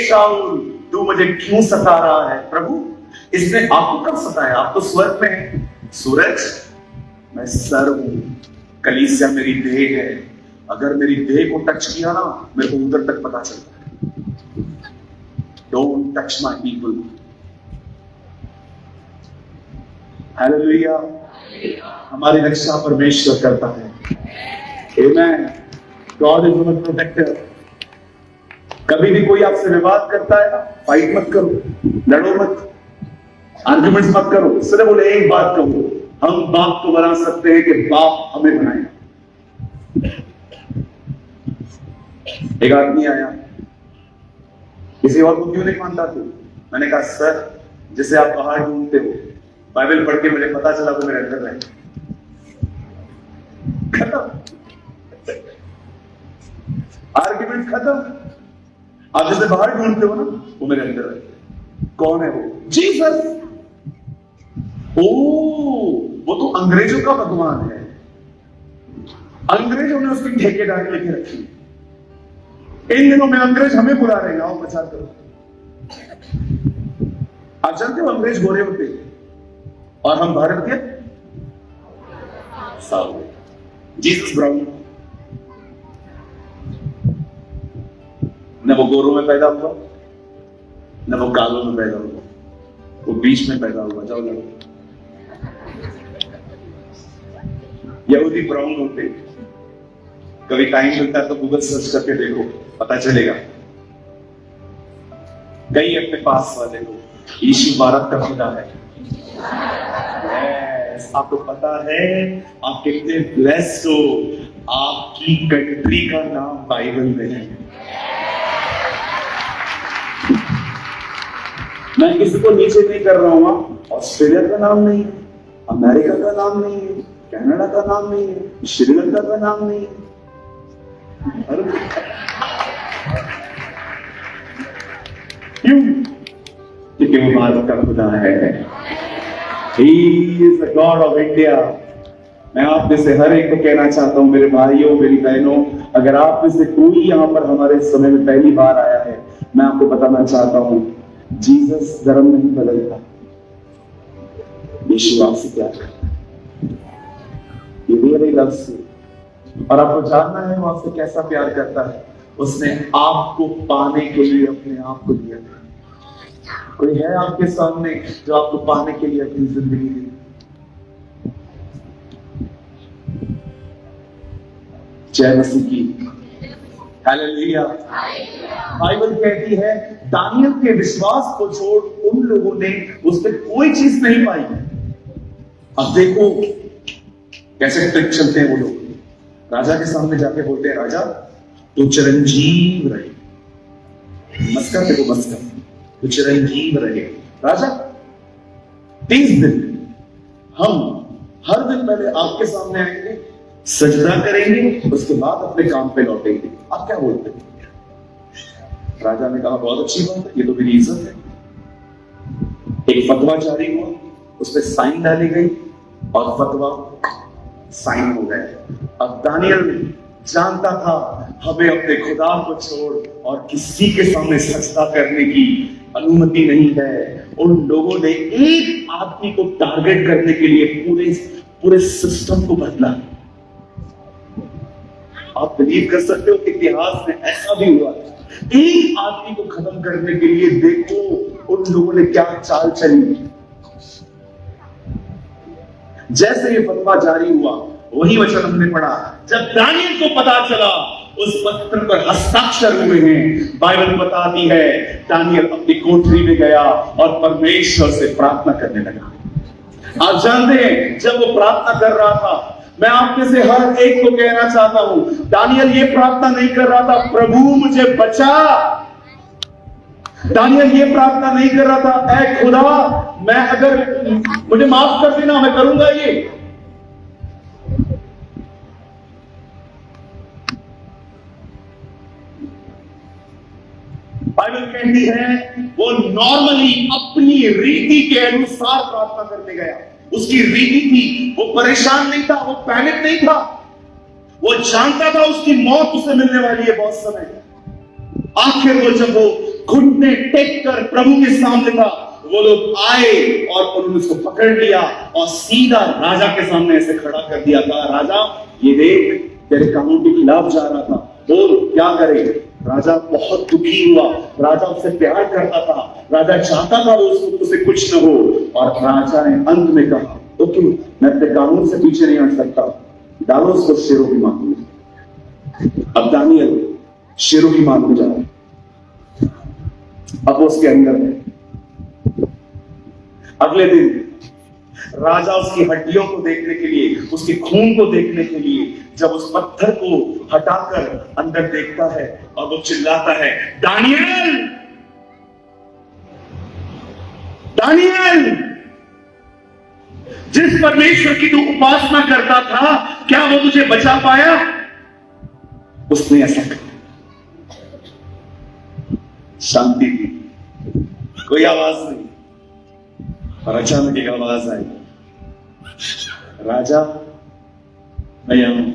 शाऊल तू मुझे क्यों सता रहा है? प्रभु इसने आपको कब सताया? आप तो स्वर्ग में हैं। सूरज, मैं सर हूं, कलीसिया मेरी देह है। अगर मेरी देह को टच किया ना, मेरे को उधर तक पता चलता है। Don't touch my people. Hallelujah. हमारी रक्षा परमेश्वर करता है। Amen. God is our protector. कभी भी कोई आपसे विवाद करता है ना, फाइट मत करो, लड़ो मत, आर्गुमेंट्स मत करो। सिर्फ बोले एक बात कहो, हम बाप को बना सकते हैं कि बाप हमें बनाएगा। एक आदमी आया, किसी और को क्यों नहीं मानता तू? मैंने कहा सर, जिसे आप बाहर ढूंढते हो, बाइबल पढ़ के मुझे पता चला वो मेरे अंदर है। खत्म, आर्गुमेंट खत्म। आप जिसे बाहर ढूंढते हो ना, वो मेरे अंदर है। कौन है वो? जीसस। ओ, वो तो अंग्रेजों का भगवान है। अंग्रेजों ने उसकी ठेकेदारी लेके रखी। इन दिनों में अंग्रेज हमें बुला रहे हैं, आओ प्रचार करो। आप जानते हो अंग्रेज गोरे होते हैं और हम भारत के साउथ। जीसस ब्राउन, न वो गोरों में पैदा हुआ, न वो कालों में पैदा हुआ, वो बीच में पैदा हुआ। जाओ लड़ो। यहूदी ब्राउन होते। कभी टाइम मिलता है तो गूगल सर्च करके देखो, पता चलेगा। कई अपने पास वाले लोग, यीशु भारत का खुदा है। yes, आपको पता है आप कितने ब्लेस्ड हो, आपकी कंट्री का नाम बाइबल में है। मैं किसी को नीचे नहीं कर रहा हूं। ऑस्ट्रेलिया का नाम नहीं है, अमेरिका का नाम नहीं है, कनाडा का नाम नहीं है, श्रीलंका का नाम नहीं है। क्यों? क्योंकि वो भारत का खुदा है। He is the God of India। मैं आप में से हर एक को कहना चाहता हूं मेरे भाइयों, मेरी बहनों, अगर आप में से कोई यहां पर हमारे समय में पहली बार आया है, मैं आपको बताना चाहता हूं जीसस धर्म नहीं बदलता। यीशु आपसे प्यार करता है। ये रियली लव्स यू। और आपको जानना है वो आपसे कैसा प्यार करता है। उसने आपको पाने के लिए अपने आप को दिया। कोई है आपके सामने जो आपको पाने के लिए अपनी जिंदगी दी? जय मसीह की। हालेलुया। बाइबल कहती है दानियल के विश्वास को छोड़ उन लोगों ने उस पर कोई चीज नहीं पाई। अब देखो कैसे ट्रिक चलते हैं वो लोग। राजा के सामने जाके बोलते हैं, राजा तो चिरंजीव रहे। मस्का देखो मस्का, तो चिरंजीव रहे। राजा 30 दिन हम हर दिन पहले आपके सामने आएंगे, सजदा करेंगे, उसके बाद अपने काम पे लौटेंगे, आप क्या बोलते हैं? राजा ने कहा बहुत अच्छी बात है, ये तो मेरी इज्जत है। एक फतवा जारी हुआ, उसपे साइन डाली गई और फतवा साइन हो गया। अब दानियल जानता था हमें अपने खुदा को छोड़ और किसी के सामने सजदा करने की अनुमति नहीं है। उन लोगों ने एक आदमी को टारगेट करने के लिए पूरे सिस्टम को बदला। आप बिलीव कर सकते हो इतिहास में ऐसा भी हुआ है। एक आदमी को खत्म करने के लिए देखो उन लोगों ने क्या चाल चली। जैसे ये फतवा जारी हुआ, वही वचन हमने पढ़ा, जब दानियल को पता चला उस पत्र पर हस्ताक्षर हुए हैं, बाइबल बताती है दानियल अपनी कोठरी में गया और परमेश्वर से प्रार्थना करने लगा। आप जानते हैं जब वो प्रार्थना कर रहा था, मैं आप में से हर एक को कहना चाहता हूं, दानियल ये प्रार्थना नहीं कर रहा था प्रभु मुझे बचा। दानियल ये प्रार्थना नहीं कर रहा था ऐ खुदा मैं अगर मुझे माफ कर देना मैं करूंगा ये। बाइबल कहती है वो नॉर्मली अपनी रीति के अनुसार प्रार्थना करने गया। उसकी रीति थी, वो परेशान नहीं था, वो पैनिक नहीं था, वो जानता था उसकी मौत उसे मिलने वाली है बहुत समय। आखिर वो जब वो घुटने टेक कर प्रभु के सामने था, वो लोग आए और उन्होंने उसको पकड़ लिया और सीधा राजा के सामने ऐसे खड़ा कर दिया था। राजा ये देख तेरे कानून के खिलाफ जा रहा था, बोल क्या करे। राजा बहुत दुखी हुआ, राजा उससे प्यार करता था, राजा चाहता था वो उससे कुछ न हो। और राजा ने अंत में कहा ओके मैं अपने कानून से पीछे नहीं हट सकता, डालो उसको शेरों की मांग में। अब दानियल शेरों की मांग में जा रहा है, अब वो उसके अंदर है। अगले दिन राजा उसकी हड्डियों को देखने के लिए, उसके खून को देखने के लिए जब उस पत्थर को हटाकर अंदर देखता है और वो चिल्लाता है दानियल दानियल, जिस परमेश्वर की तू उपासना करता था क्या वो तुझे बचा पाया? उसने ऐसा कहा। शांति थी, कोई आवाज नहीं, और अचानक एक आवाज आई, राजा मैं यहां हूं।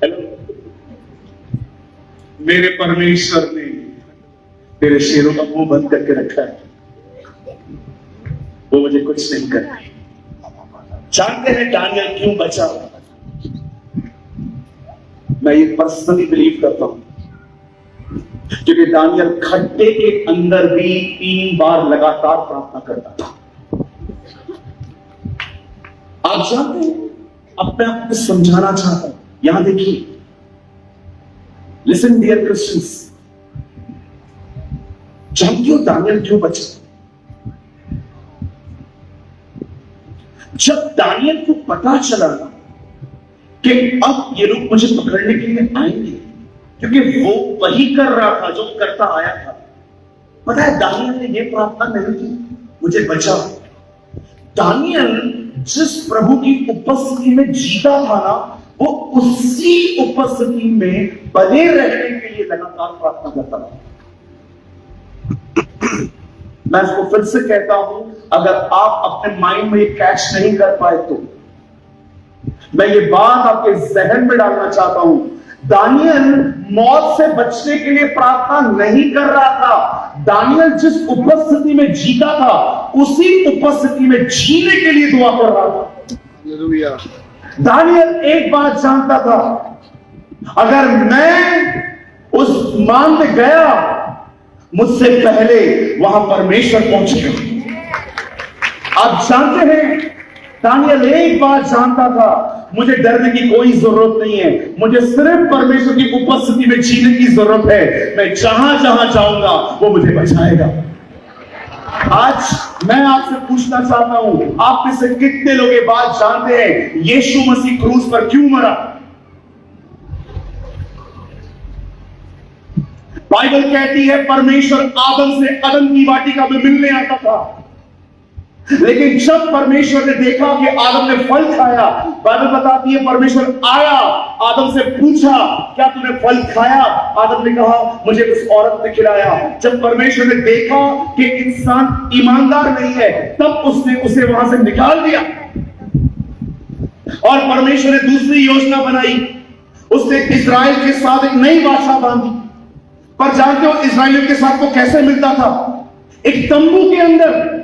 हेलो, मेरे परमेश्वर ने तेरे शेरों का मुंह बंद करके रखा है, वो मुझे कुछ नहीं कर। जानते हैं दानियल क्यों बचा? मैं ये पर्सनली बिलीव करता हूं क्योंकि दानियल खड्डे के अंदर भी 3 बार लगातार प्रार्थना करता था। आप जानते हैं, अपने आप को समझाना चाहता हूं, यहां देखिए, लिसन डियर क्रिश्चियंस, जानते हो दानियल क्यों बचा? जब दानियल को पता चला कि अब ये लोग मुझे पकड़ने के लिए आएंगे, क्योंकि वो वही कर रहा था जो करता आया था। पता है दानियल ने ये प्रार्थना नहीं की मुझे बचा। दानियल जिस प्रभु की उपस्थिति में जीता था ना, वो उसी उपस्थिति में बने रहने के लिए लगातार प्रार्थना करता था। मैं इसको फिर से कहता हूं, अगर आप अपने माइंड में ये कैच नहीं कर पाए तो मैं ये बात आपके जहन में डालना चाहता हूं। दानियल मौत से बचने के लिए प्रार्थना नहीं कर रहा था। दानियल जिस उपस्थिति में जीता था उसी उपस्थिति में जीने के लिए दुआ कर रहा था। हालेलुया। दानियल एक बात जानता था, अगर मैं उस मान में गया मुझसे पहले वहां परमेश्वर पहुंचेगा। आप जानते हैं दानियल एक बात जानता था, मुझे डरने की कोई जरूरत नहीं है, मुझे सिर्फ परमेश्वर की उपस्थिति में जीने की जरूरत है। मैं जहां जहां जाऊंगा वो मुझे बचाएगा। आज मैं आपसे पूछना चाहता हूं, आप में से कितने लोग ये बात जानते हैं यीशु मसीह क्रूस पर क्यों मरा? बाइबल कहती है परमेश्वर आदम से अदन की वाटिका में मिलने आता था, लेकिन जब परमेश्वर ने देखा कि आदम ने फल खाया, बाइबल बताती है परमेश्वर आया, आदम से पूछा क्या तूने फल खाया? आदम ने कहा मुझे उस औरत ने खिलाया। जब परमेश्वर ने देखा कि इंसान ईमानदार नहीं है, तब उसने उसे वहां से निकाल दिया और परमेश्वर ने दूसरी योजना बनाई। उसने इस्राएल के साथ एक नई वाचा बांधी। पर जानते हो इस्राएलियों के साथ वो कैसे मिलता था? एक तंबू के अंदर।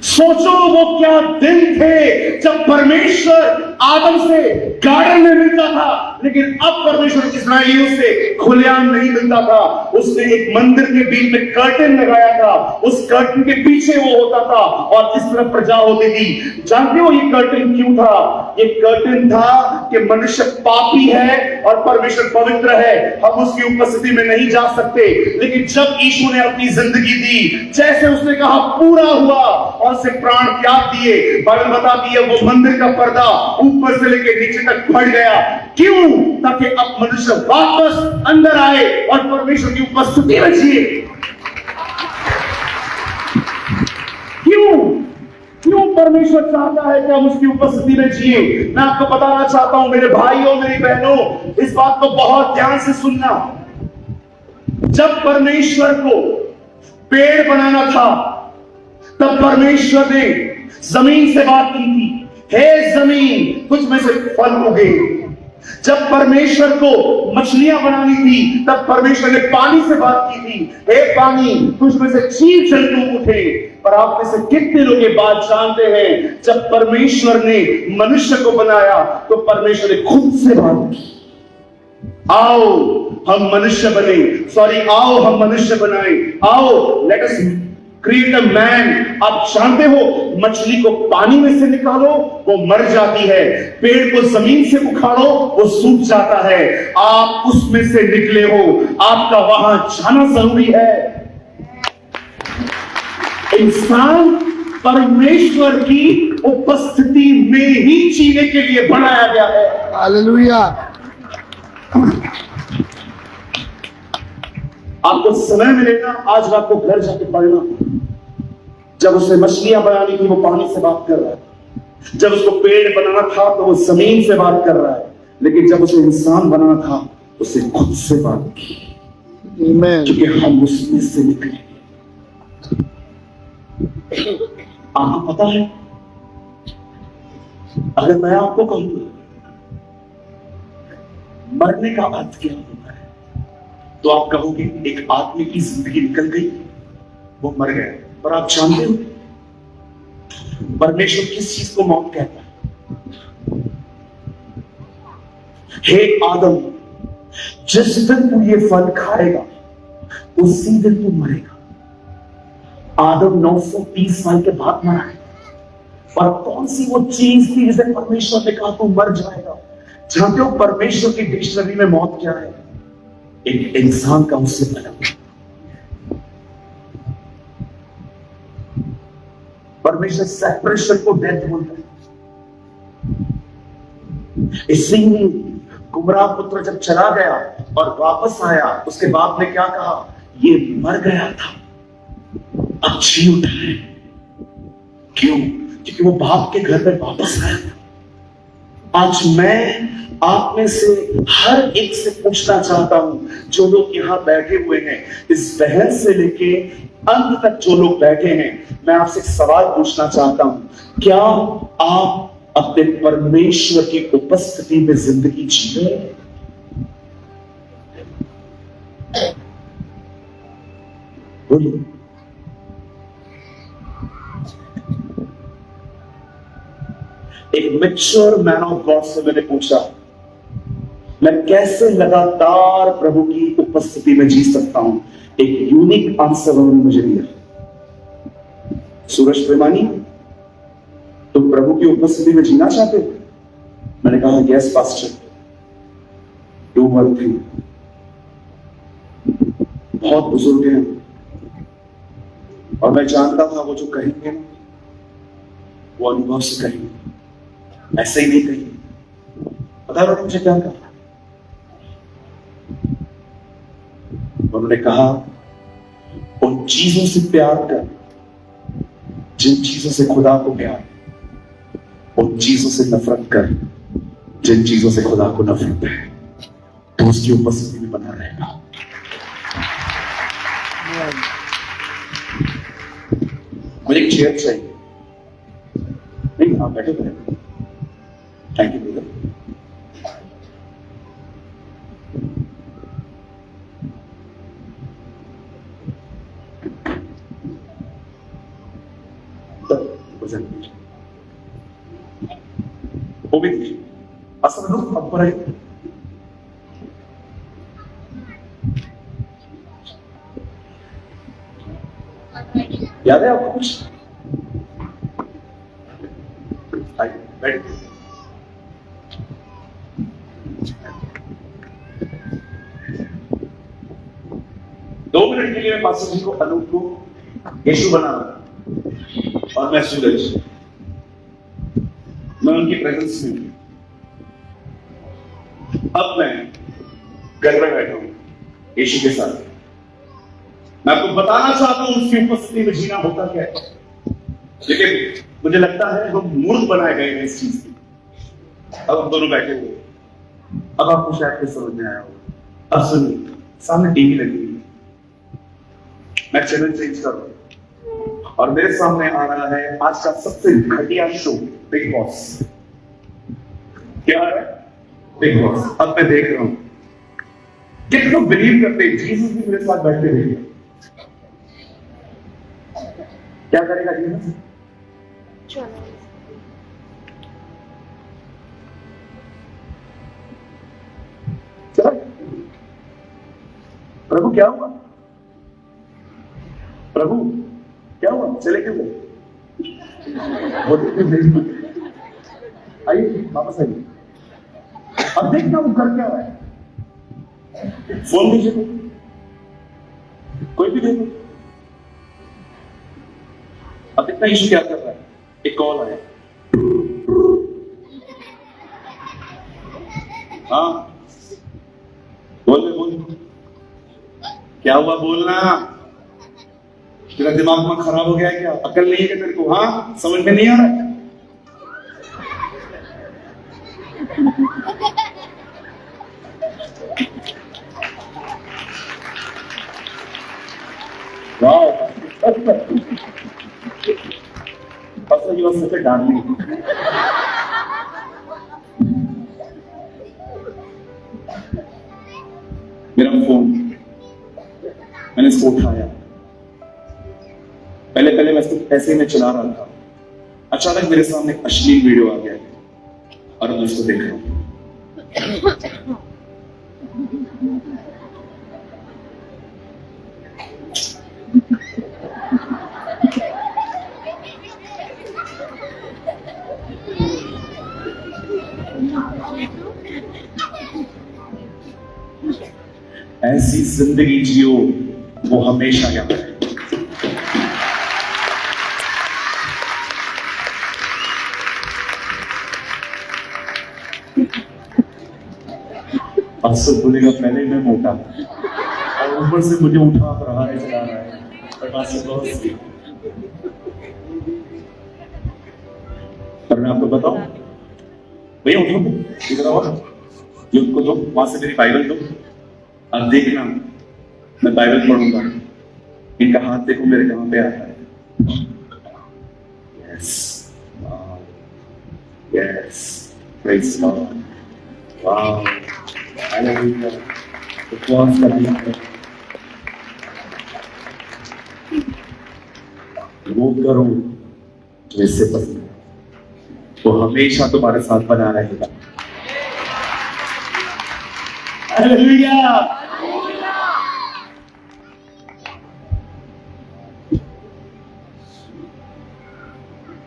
सोचो वो क्या दिन थे जब परमेश्वर आदम से गार्डन में मिलता था, लेकिन अब परमेश्वर इस्राएलियों से खुलेआम नहीं मिलता था। उसने एक मंदिर के बीच में कर्टन लगाया था, उस कर्टन के पीछे वो होता था और इस तरफ प्रजा होती थी। जानते हो ये कर्टन क्यों था? ये कर्टन था कि मनुष्य पापी है और परमेश्वर पवित्र है, हम उसकी उपस्थिति में नहीं जा सकते। लेकिन जब यीशु ने अपनी जिंदगी दी, जैसे उसने कहा पूरा हुआ और से प्राण त्याग दिए, बाइबल बताती है वो मंदिर का पर्दा ऊपर से लेकर नीचे तक फट गया। क्यों? ताकि अब मनुष्य वापस अंदर आए और परमेश्वर की उपस्थिति में जिए। क्यों परमेश्वर चाहता है कि हम उसकी उपस्थिति में जिए? मैं आपको बताना चाहता हूं मेरे भाइयों मेरी बहनों, इस बात को बहुत ध्यान से सुनना। जब परमेश्वर को पेड़ बनाना था, तब परमेश्वर ने जमीन से बात की थी, हे जमीन कुछ में से फल उगे। जब परमेश्वर को मछलियां बनानी थी, तब परमेश्वर ने पानी से बात की थी, हे पानी कुछ में से जीव जंतु उठे। पर आप में से कितने लोग ये बात जानते हैं, जब परमेश्वर ने मनुष्य को बनाया तो परमेश्वर ने खुद से बात की, आओ हम मनुष्य बने, आओ हम मनुष्य बनाए, आओ let us create a man. आप जानते हो मछली को पानी में से निकालो वो मर जाती है, पेड़ को जमीन से उखाड़ो वो सूख जाता है। आप उसमें से निकले हो, आपका वहां जाना जरूरी है। इंसान परमेश्वर की उपस्थिति में ही जीने के लिए बनाया गया है। हालेलुया। आपको समय मिलेगा आज रात को घर जाके पढ़ना। जब उसे मछलियां बनानी थी वो पानी से बात कर रहा है, जब उसको पेड़ बनाना था तो वो जमीन से बात कर रहा है, लेकिन जब उसे इंसान बनाना था उसे खुद से बात की, क्योंकि हम उसमें से निकले। आपको पता है, अगर मैं आपको कहूंगा मरने का अर्थ क्या होता है, तो आप कहोगे एक आदमी की जिंदगी निकल गई, वो मर गया। पर आप जानते हो परमेश्वर किस चीज को मौत कहता है? हे आदम, जिस दिन तू ये फल खाएगा उसी दिन तू मरेगा। आदम 930 साल के बाद मरा है, और कौन सी वो चीज थी जिसे परमेश्वर ने कहा तू मर जाएगा? जानते हो परमेश्वर की डिक्शनरी में मौत क्या है? एक इंसान का उससे बना। परमेश्वर सेपरेशन को डेथ बोलता है। इसीलिए गुमराह पुत्र जब चला गया और वापस आया, उसके बाप ने क्या कहा? ये मर गया था, अब जी उठा है। क्यों? क्योंकि वो बाप के घर में वापस आया था। आज मैं आप में से हर एक से पूछना चाहता हूं, जो लोग यहां बैठे हुए हैं, इस बहन से लेके अंत तक जो लोग बैठे हैं, मैं आपसे एक सवाल पूछना चाहता हूं, क्या आप अपने परमेश्वर की उपस्थिति में जिंदगी जी रहे हैं? बोलिए। एक मैच्योर मैन ऑफ गॉड से मैंने पूछा, मैं कैसे लगातार प्रभु की उपस्थिति में जी सकता हूं? एक यूनिक आंसर उन्होंने मुझे दिया। सूरज प्रेमानी, तुम प्रभु की उपस्थिति में जीना चाहते हो? मैंने कहा yes pastor, do one thing. बहुत बुजुर्ग हैं और मैं जानता था वो जो कहेंगे वो अनुभव से कहेंगे, ऐसे ही नहीं कहेंगे। पता है मुझे क्या कहा? उन्होंने कहा, उन चीजों से प्यार कर जिन चीजों से खुदा को प्यार, उन चीजों से नफरत कर जिन चीजों से खुदा को नफरत है, तो उसकी उपस्थिति में बना रहेगा। मुझे एक चेयर चाहिए। नहीं, आप बैठे थे। Thank you brother. वो भी असल रुख अब पर याद है आपको कुछ? बैठ। 2 मिनट के लिए मैं पास्टर जी को, अनूप को यीशु बना और मैं सूरज, मैं उनकी प्रेजेंस में हूं। अब मैं घर में बैठा हूं यीशु के साथ। मैं आपको बताना चाहता हूं उसकी उपस्थिति में जीना होता क्या है, लेकिन मुझे लगता है हम मूर्ख बनाए गए हैं इस चीज की। अब हम दोनों बैठे हुए, अब आपको शायद कुछ समझ में आया होगा। अब सुनिए, सामने टीवी लगी हुई है, मैं चैनल चेंज कर रहा हूं और मेरे सामने आ रहा है आज का सबसे घटिया शो, बिग बॉस। क्या है? Big boss. अब मैं देख रहा हूं कितने लोग बिलीव करते हैं जीसस भी मेरे साथ बैठे रहेंगे। क्या करेगा जीसस? चलो, प्रभु क्या हुआ? प्रभु क्या हुआ? चले क्यों गए? आइए वापस आइए। अब देखना वो कर क्या रहा है। फोन दीजिए, कोई भी देखो। अब इतना इशू क्या कर रहा है? एक कॉल आया। हाँ बोल, क्या हुआ? बोलना। तेरा दिमाग में खराब हो गया है क्या? अकल नहीं है क्या तेरे को? हाँ, समझ में नहीं आ रहा है? वाह, पास्टर जी बस डालनी। मेरा फोन, मैंने इसको उठाया। पहले मैं इसको ऐसे ही मैं चला रहा था, अचानक मेरे सामने एक अश्लील वीडियो आ गया और मैं उसको देख रहा हूं। ऐसी जिंदगी जियो वो हमेशा याद है। पास्टर बोलेगा पहले मैं मोटा और ऊपर से मुझे उठा रहा है, चला रहा है। पर मैं आपको बताऊं भैया, उठो उनको दो, वहां से मेरी बाइबल दो। अब देखना मैं बाइबल पढ़ूंगा, इनका हाथ देखो मेरे कहां पे आता है। Yes yes, praise God, wow, hallelujah. उपवास करना है, वो करो जो इससे पसंद है, वो हमेशा तुम्हारे साथ बना रहेगा। हालेलुया।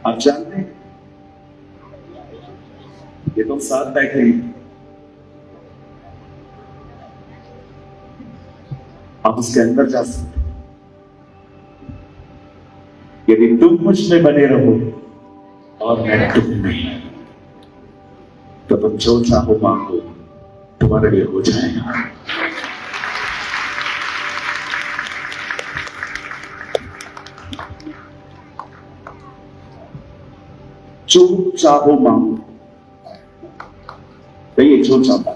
आप जानते हैं ये तो साथ बैठे हैं, आप उसके अंदर जा सकते। यदि तुम मुझ में बने रहो और मैं तुम नहीं, तो तुम जो चाहो मांगो तुम्हारे लिए हो जाएगा। जो चाहो मांगो। भैया जो चाहता,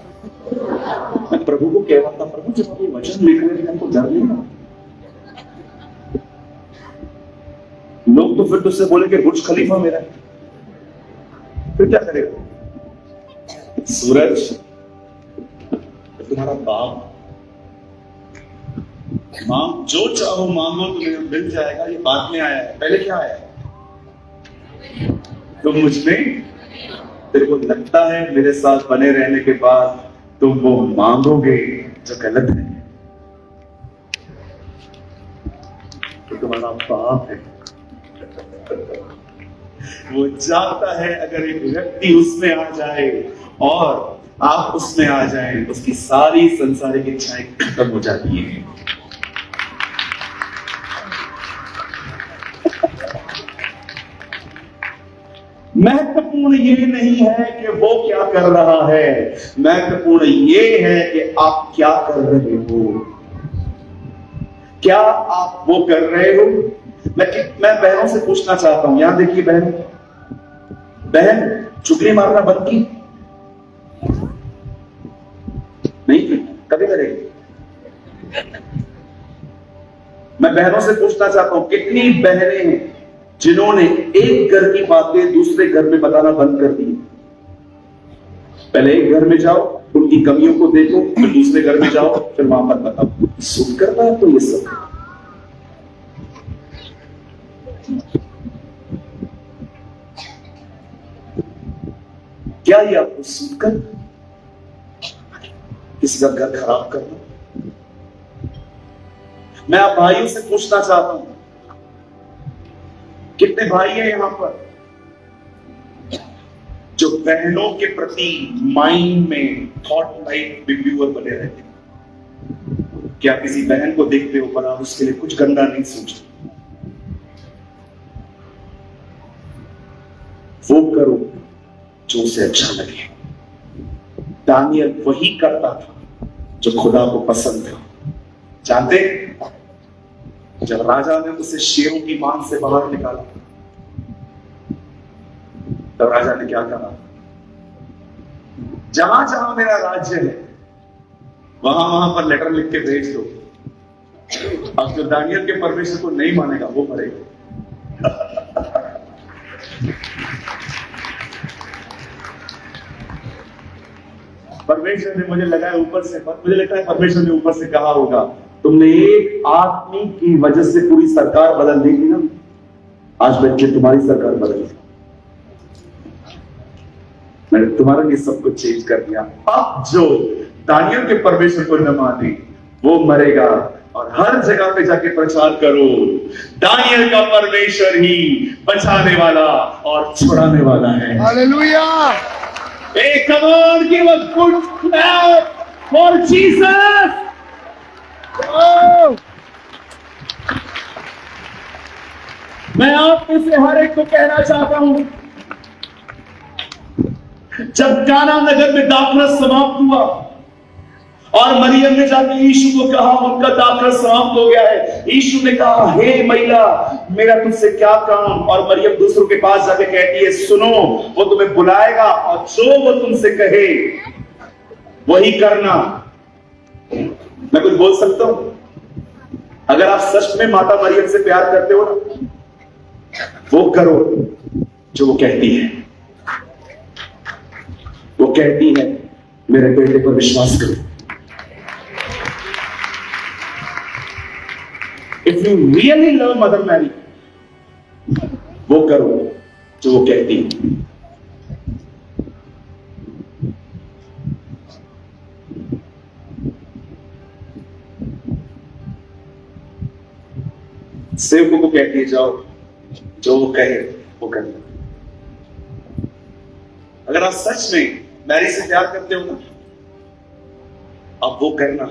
मैं प्रभु को कह रहा था, प्रभु जब ये वचन लिख रहे थे हमको डर नहीं लगा। लोग तो फिर तुझसे बोले कि बुर्ज खलीफा मेरा है, फिर क्या करेगा? सूरज तुम्हारा बाप, मांग जो चाहो मांगो तुम्हें मिल जाएगा। ये बाद में आया है, पहले क्या आया है? तुम मुझमें, तेरे को लगता है मेरे साथ बने रहने के बाद तुम वो मांगोगे जो गलत है, तो तुम्हारा बाप है। वो चाहता है अगर एक व्यक्ति उसमें आ जाए और आप उसमें आ जाएं, उसकी सारी संसारिक इच्छाएं खत्म हो जाती हैं। महत्वपूर्ण ये नहीं है कि वो क्या कर रहा है, महत्वपूर्ण ये है कि आप क्या कर रहे हो। क्या आप वो कर रहे हो? मैं बहनों से पूछना चाहता हूं, यहां देखिए बहन चुगली मारना बंद की नहीं की, कभी करेगी? मैं बहनों से पूछना चाहता हूं, कितनी बहनें हैं जिन्होंने एक घर की बातें दूसरे घर में बताना बंद कर दी? पहले एक घर में जाओ, उनकी कमियों को देखो, फिर दूसरे घर में जाओ, फिर वहां पर बताओ। सुन करता है तो ये सब क्या ये आपको सुनकर किसी का घर खराब करना? मैं आप भाइयों से पूछना चाहता हूं, कितने भाई हैं यहां पर जो बहनों के प्रति माइंड में थॉट लाइक रिव्यूअर बने रहते? क्या किसी बहन को देखते हो पर आप उसके लिए कुछ गंदा नहीं सोचते? वो करो जो उसे अच्छा लगे। दानियल वही करता था जो खुदा को पसंद था। जानते, जब राजा ने उसे शेरों की मान से बाहर निकाला, तब राजा ने क्या कहा? जहां जहां मेरा राज्य है वहां वहां पर लेटर लिख के भेज दो। अब जो दानियल के परमेश्वर को नहीं मानेगा वो मरेगा। परमेश्वर ने, मुझे लगा है ऊपर से, मुझे लगता है परमेश्वर ने ऊपर से कहा होगा, तुमने एक आदमी की वजह से पूरी सरकार बदल दी थी ना, आज बच्चे तुम्हारी सरकार बदल दी, मैंने तुम्हारे लिए सब कुछ चेंज कर दिया। अब जो दानियल के परमेश्वर को न माने वो मरेगा। और हर जगह पे जाके प्रचार करो, दानियल का परमेश्वर ही बचाने वाला और छुड़ाने वाला है। Hallelujah! Hey, come on, give a good clap for Jesus! Oh! मैं आप में से हर एक को कहना चाहता हूं, जब काना नगर में दाखरस समाप्त हुआ और मरियम ने जाके यीशु को कहा उनका दाखरस समाप्त हो गया है, यीशु ने कहा, हे महिला, मेरा तुझसे क्या काम? और मरियम दूसरों के पास जाके कहती है, सुनो, वो तुम्हें बुलाएगा और जो वो तुमसे कहे वही करना। मैं कुछ बोल सकता हूं? अगर आप सच में माता मरियम से प्यार करते हो ना, वो करो जो वो कहती है। वो कहती है, मेरे बेटे पर विश्वास करो। If you really love Mother Mary, वो करो जो वो कहती है। सेवकों को कहती है, जाओ जो वो कहे वो करना। अगर आप सच में मैरी से प्यार करते हो ना, आप वो करना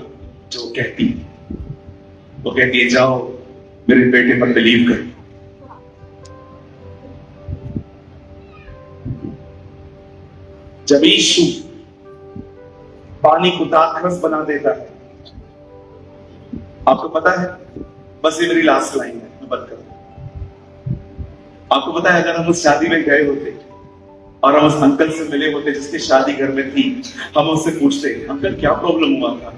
जो वो कहती है। वो कहती है, जाओ मेरे बेटे पर बिलीव करो। जब यीशु पानी को दाखरस बना देता है, आपको पता है, बस ये मेरी लास्ट लाइन है, मैं बंद कर दूं। आपको पता है, अगर हम उस शादी में गए होते और हम उस अंकल से मिले होते जिसकी शादी घर में थी। हम उससे पूछते, अंकल क्या प्रॉब्लम हुआ था?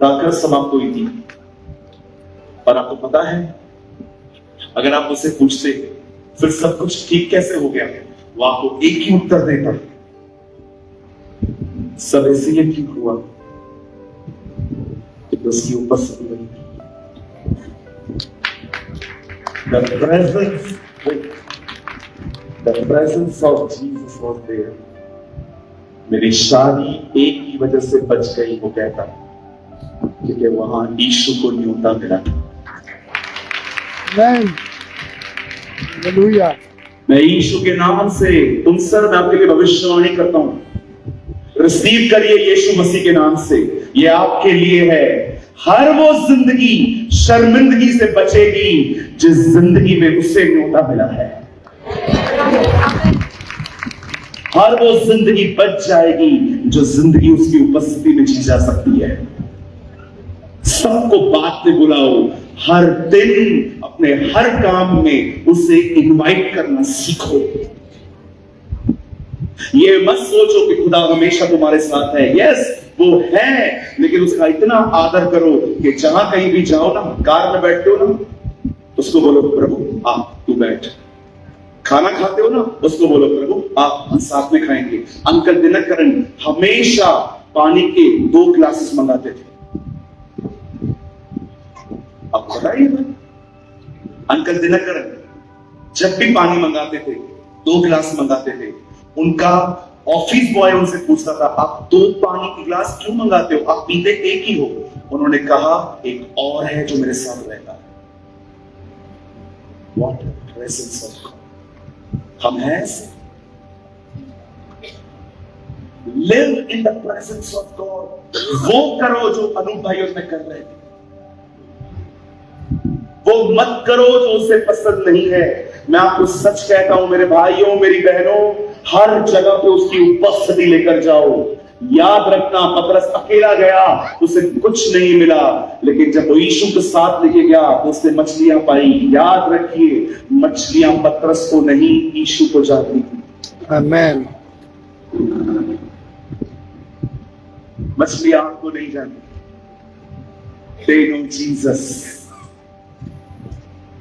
दाखिल समाप्त हुई थी। और आपको पता है, अगर आप उससे पूछते फिर सब कुछ ठीक कैसे हो गया, वो आपको एक ही उत्तर देता, सब इसलिए ठीक हुआ कि उसकी उपस्थिति बनी। The presence of Jesus was there. मेरी शादी एक ही वजह से बच गई, वो कहता, क्योंकि वहां यीशु को न्योता मिला था। हालेलुया। मैं यीशु के नाम से तुम सर मैं आपके लिए भविष्यवाणी करता हूं, रिसीव करिए यीशु मसीह के नाम से, ये आपके लिए है। हर वो जिंदगी शर्मिंदगी से बचेगी जिस जिंदगी में उसे न्योता मिला है। हर वो जिंदगी बच जाएगी जो जिंदगी उसकी उपस्थिति में जी जा सकती है। सबको बात में बुलाओ, हर दिन अपने हर काम में उसे इनवाइट करना सीखो। ये मत सोचो कि खुदा हमेशा तुम्हारे साथ है। यस वो है, लेकिन उसका इतना आदर करो कि जहां कहीं भी जाओ ना, कार में बैठते हो ना, उसको बोलो प्रभु आ तू बैठ। खाना खाते हो ना, उसको बोलो प्रभु आप हम साथ में खाएंगे। अंकल दिनकरन हमेशा पानी के 2 ग्लासेस मंगाते थे। आपको पता है अंकल दिनकरन जब भी पानी मंगाते थे 2 गिलास मंगाते थे। उनका ऑफिस बॉय उनसे पूछता था आप 2 पानी के गिलास क्यों मंगाते हो, आप पीते एक ही हो? उन्होंने कहा एक और है जो मेरे साथ रहता है। What a presence of God. हम हैं ऐसे। Live in the presence of God. वो करो जो अनूप भाई उसमें कर रहे थे, वो मत करो जो उसे पसंद नहीं है। मैं आपको सच कहता हूं मेरे भाइयों मेरी बहनों, हर जगह पे उसकी उपस्थिति लेकर जाओ। याद रखना पतरस अकेला गया, उसे कुछ नहीं मिला, लेकिन जब वो यीशु के साथ लेके गया तो उसने मछलियां पाई। याद रखिए मछलियां पतरस को नहीं यीशु को जाती थी। आमेन। मछलियां आपको नहीं जानती। They know Jesus।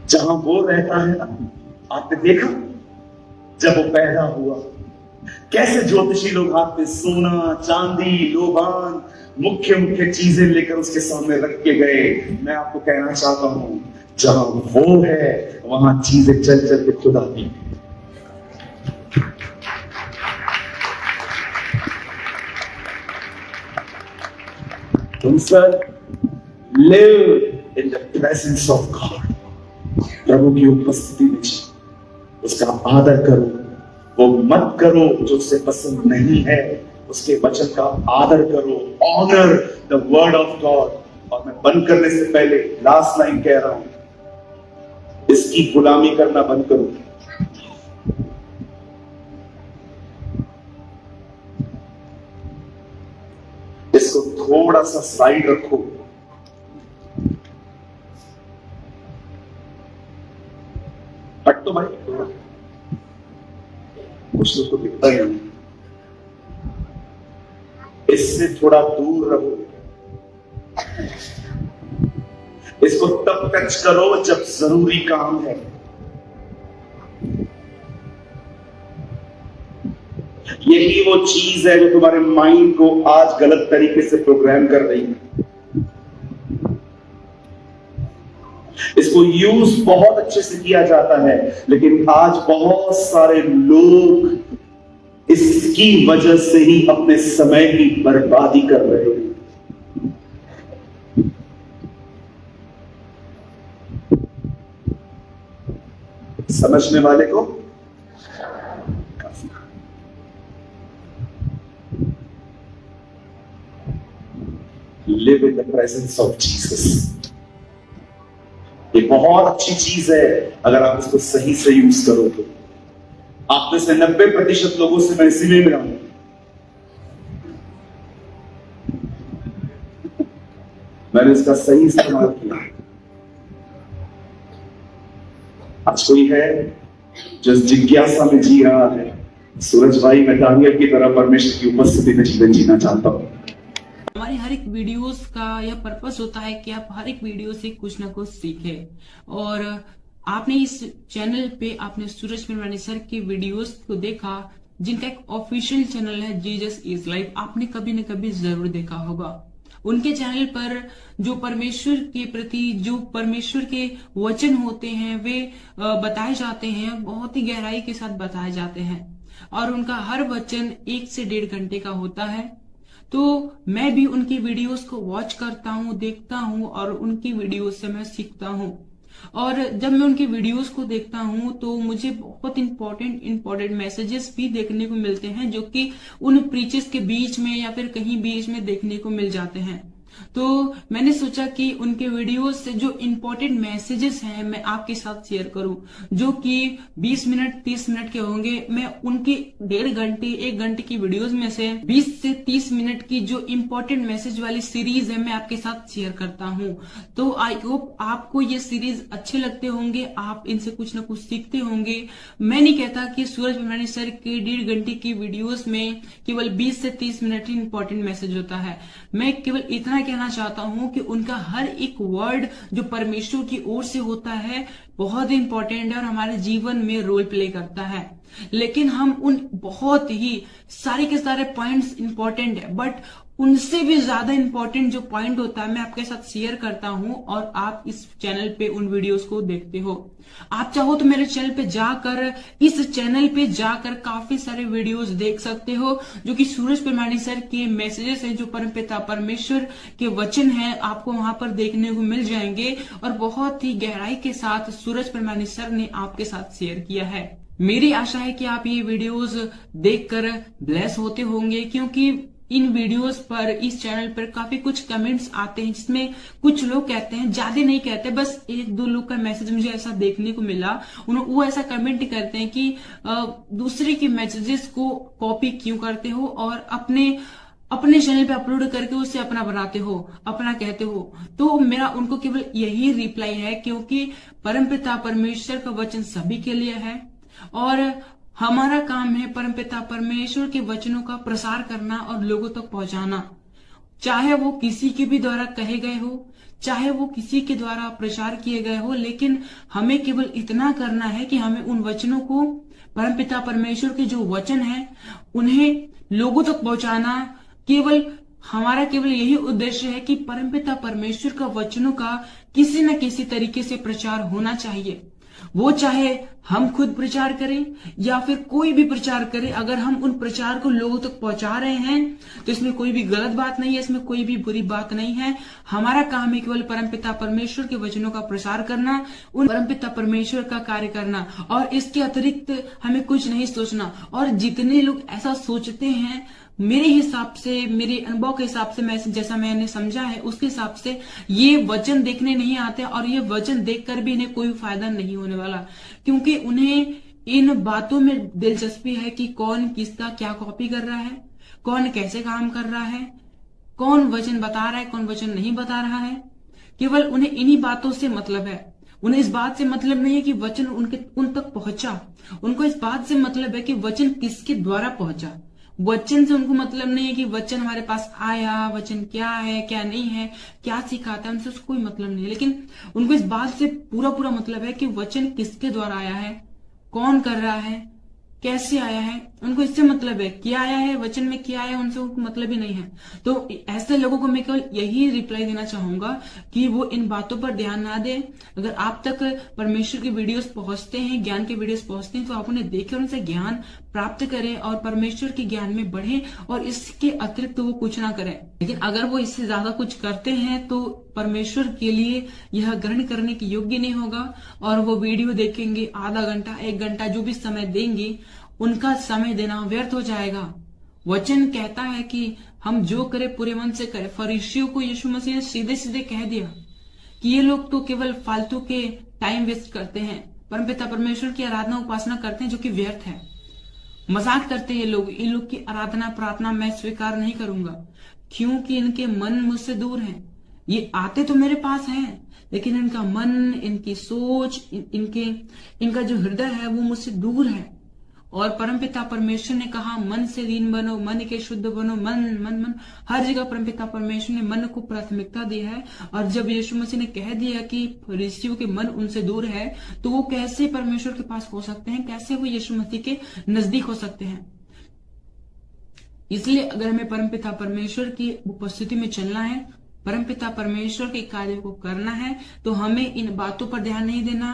जहां वो रहता है ना, आपने देखा जब वो पैदा हुआ कैसे ज्योतिषी लोग हाथ में सोना चांदी लोबान मुख्य मुख्य चीजें लेकर उसके सामने रख के गए। मैं आपको कहना चाहता हूं जहां वो है वहां चीजें चल चल के खुद आती हैं। तुम सर live in the presence of God. प्रभु की उपस्थिति में उसका आदर करो। वो मत करो जो उसे पसंद नहीं है, उसके वचन का आदर करो। Honour the word of God. और मैं बंद करने से पहले लास्ट लाइन कह रहा हूं, इसकी गुलामी करना बंद करो। इसको थोड़ा सा साइड रखो। हट तो भाई, कुछ लोग को दिखता ही नहीं। इससे थोड़ा दूर रहो। इसको तब टच करो जब जरूरी काम है। यही वो चीज है जो तुम्हारे माइंड को आज गलत तरीके से प्रोग्राम कर रही है। इसको यूज बहुत अच्छे से किया जाता है, लेकिन आज बहुत सारे लोग इसकी वजह से ही अपने समय की बर्बादी कर रहे हैं। समझने वाले को live in the presence of Jesus. ये बहुत अच्छी चीज है अगर आप इसको सही से यूज करो तो। आप में से 90% लोगों से मैं इसीलिए मिला हूं। मैंने इसका सही इस्तेमाल किया। आज कोई है जो जिज्ञासा में जी रहा है सूरज भाई, मैं दानियल की तरह परमेश्वर की उपस्थिति में जीवन जीना चाहता हूँ। हमारे हर एक वीडियोस का यह पर्पस होता है कि आप हर एक वीडियो से कुछ ना कुछ सीखें। और आपने इस चैनल पे आपने सूरज पिरवानी सर की वीडियोस को देखा, जिनका एक ऑफिशियल चैनल है जीसस इज लाइफ, आपने कभी न कभी जरूर देखा होगा। उनके चैनल पर जो परमेश्वर के प्रति जो परमेश्वर के वचन होते हैं वे बताए जाते हैं, बहुत ही गहराई के साथ बताए जाते हैं। और उनका हर वचन 1 से 1.5 घंटे का होता है। तो मैं भी उनकी वीडियोस को वॉच करता हूँ, देखता हूँ और उनकी वीडियोस से मैं सीखता हूँ। और जब मैं उनकी वीडियोस को देखता हूँ तो मुझे बहुत इंपॉर्टेंट मैसेजेस भी देखने को मिलते हैं, जो कि उन प्रीचेस के बीच में या फिर कहीं बीच में देखने को मिल जाते हैं। तो मैंने सोचा कि उनके वीडियोस से जो इंपॉर्टेंट मैसेजेस हैं मैं आपके साथ शेयर करूं, जो कि 20 मिनट 30 मिनट के होंगे। मैं उनकी 1.5 घंटे 1 घंटे की वीडियोस में से 20 से 30 मिनट की जो इंपॉर्टेंट मैसेज वाली सीरीज है मैं आपके साथ शेयर करता हूं। तो आई होप आपको ये सीरीज अच्छे लगते होंगे, आप इनसे कुछ ना कुछ सीखते होंगे। मैं नहीं कहता कि सूरज पिरवानी सर के 1.5 घंटे की वीडियोस में केवल 20 से 30 मिनट ही इंपॉर्टेंट मैसेज होता है। मैं केवल इतना कहना चाहता हूं कि उनका हर एक वर्ड जो परमेश्वर की ओर से होता है बहुत ही इंपॉर्टेंट है और हमारे जीवन में रोल प्ले करता है। लेकिन हम उन बहुत ही सारे के सारे पॉइंट्स इंपॉर्टेंट है, बट उनसे भी ज्यादा इंपॉर्टेंट जो पॉइंट होता है मैं आपके साथ शेयर करता हूं और आप इस चैनल पे उन वीडियोस को देखते हो। आप चाहो तो मेरे चैनल पे जाकर काफी सारे वीडियोस देख सकते हो, जो कि सूरज पिरवानी सर के मैसेजेस हैं, जो परमपिता परमेश्वर के वचन हैं, आपको वहां पर देखने को मिल जाएंगे और बहुत ही गहराई के साथ सूरज पिरवानी सर ने आपके साथ शेयर किया है। मेरी आशा है कि आप ये वीडियोस देखकर ब्लेस होते होंगे, क्योंकि इन वीडियोस पर इस चैनल पर काफी कुछ कमेंट्स आते हैं, जिसमें कुछ लोग कहते हैं, ज्यादा नहीं कहते, बस 1-2 लोग का मैसेज मुझे ऐसा देखने को मिला, वो ऐसा कमेंट करते हैं कि दूसरे के मैसेजेस को कॉपी क्यों करते हो और अपने चैनल पे अपलोड करके उसे अपना बनाते हो, अपना कहते हो। तो मेरा उनको केवल यही रिप्लाई है, क्योंकि परमपिता परमेश्वर का वचन सभी के लिए है और हमारा काम है परमपिता परमेश्वर के वचनों का प्रसार करना और लोगों तक पहुंचाना, चाहे वो किसी के भी द्वारा कहे गए हो, चाहे वो किसी के द्वारा प्रचार किए गए हो। लेकिन हमें केवल इतना करना है कि हमें उन वचनों को, परमपिता परमेश्वर के जो वचन है, उन्हें लोगों तक पहुंचाना। हमारा केवल यही उद्देश्य है कि परमपिता परमेश्वर का वचनों का किसी न किसी तरीके से प्रचार होना चाहिए। वो चाहे हम खुद प्रचार करें या फिर कोई भी प्रचार करे, अगर हम उन प्रचार को लोगों तक पहुंचा रहे हैं तो इसमें कोई भी गलत बात नहीं है, इसमें कोई भी बुरी बात नहीं है। हमारा काम है केवल परमपिता परमेश्वर के वचनों का प्रसार करना, उन परमपिता परमेश्वर का कार्य करना, और इसके अतिरिक्त हमें कुछ नहीं सोचना। और जितने लोग ऐसा सोचते हैं, मेरे हिसाब से, मेरे अनुभव के हिसाब से, जैसा मैंने समझा है उसके हिसाब से, ये वचन देखने नहीं आते और ये वचन देखकर भी इन्हें कोई फायदा नहीं होने वाला, क्योंकि उन्हें इन बातों में दिलचस्पी है कि कौन किसका क्या कॉपी कर रहा है, कौन कैसे काम कर रहा है, कौन वचन बता रहा है, कौन वचन नहीं बता रहा है। केवल उन्हें इन्हीं बातों से मतलब है। उन्हें इस बात से मतलब नहीं है कि वचन उन तक पहुंचा, उनको इस बात से मतलब है कि वचन किसके द्वारा पहुंचा। वचन से उनको मतलब नहीं है कि वचन हमारे पास आया, वचन क्या है क्या नहीं है, क्या सिखाता है, उनसे उसको कोई मतलब नहीं है। लेकिन उनको इस बात से पूरा मतलब है कि वचन किसके द्वारा आया है, कौन कर रहा है, कैसे आया है, उनको इससे मतलब है। क्या आया है, वचन में क्या आया, उनसे उनको मतलब ही नहीं है। तो ऐसे लोगों को मैं केवल यही रिप्लाई देना चाहूंगा कि वो इन बातों पर ध्यान ना दें। अगर आप तक परमेश्वर के वीडियोस पहुंचते हैं, ज्ञान के वीडियोस पहुंचते हैं, तो आप उन्हें देखें, उनसे ज्ञान प्राप्त करें और परमेश्वर के ज्ञान में बढ़ें, और इसके अतिरिक्त वो कुछ ना करें। लेकिन अगर वो इससे ज्यादा कुछ करते हैं तो परमेश्वर के लिए यह ग्रहण करने के योग्य नहीं होगा, और वो वीडियो देखेंगे, आधा घंटा 1 घंटा जो भी समय देंगे, उनका समय देना व्यर्थ हो जाएगा। वचन कहता है कि हम जो करें पूरे मन से करें। फरीसियों को यीशु मसीह ने सीधे सीधे कह दिया कि ये लोग तो केवल फालतू के टाइम वेस्ट करते हैं, परमपिता परमेश्वर की आराधना उपासना करते हैं जो कि व्यर्थ है, मजाक करते हैं ये लोग। इन लोग की आराधना प्रार्थना मैं स्वीकार नहीं करूंगा, क्योंकि इनके मन मुझसे दूर हैं। ये आते तो मेरे पास हैं, लेकिन इनका मन, इनकी सोच, इनका जो हृदय है वो मुझसे दूर है। और परमपिता परमेश्वर ने कहा मन से दीन बनो, मन के शुद्ध बनो, मन मन मन। हर जगह परमपिता परमेश्वर ने मन को प्राथमिकता दी है। और जब यीशु मसीह ने कह दिया कि फरीसियों के मन उनसे दूर है, तो वो कैसे परमेश्वर के पास हो सकते हैं, कैसे वो यीशु मसीह के नजदीक हो सकते हैं। इसलिए अगर हमें परमपिता परमेश्वर की उपस्थिति में चलना है, परमपिता परमेश्वर के कार्य को करना है, तो हमें इन बातों पर ध्यान नहीं देना,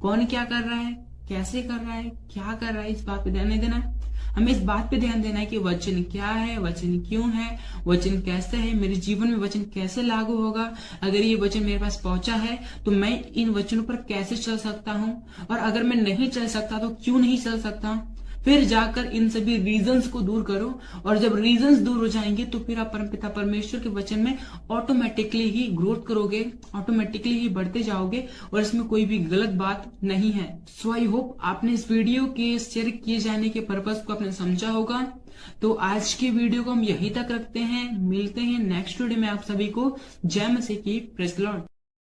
कौन क्या कर रहा है, कैसे कर रहा है, क्या कर रहा है, इस बात पे ध्यान नहीं देना। हमें इस बात पे ध्यान देना है कि वचन क्या है, वचन क्यों है, वचन कैसे है, मेरे जीवन में वचन कैसे लागू होगा। अगर ये वचन मेरे पास पहुंचा है तो मैं इन वचनों पर कैसे चल सकता हूं, और अगर मैं नहीं चल सकता तो क्यों नहीं चल सकता। फिर जाकर इन सभी रीजंस को दूर करो, और जब रीजंस दूर हो जाएंगे तो फिर आप परमपिता परमेश्वर के वचन में ऑटोमेटिकली ही ग्रोथ करोगे, ऑटोमेटिकली ही बढ़ते जाओगे, और इसमें कोई भी गलत बात नहीं है। सो आई होप आपने इस वीडियो के शेयर किए जाने के पर्पस को आपने समझा होगा। तो आज की वीडियो को हम यहीं तक रखते हैं, मिलते हैं नेक्स्ट वीडियो में आप सभी को। जय मसीह की, प्रेज़ द लॉर्ड।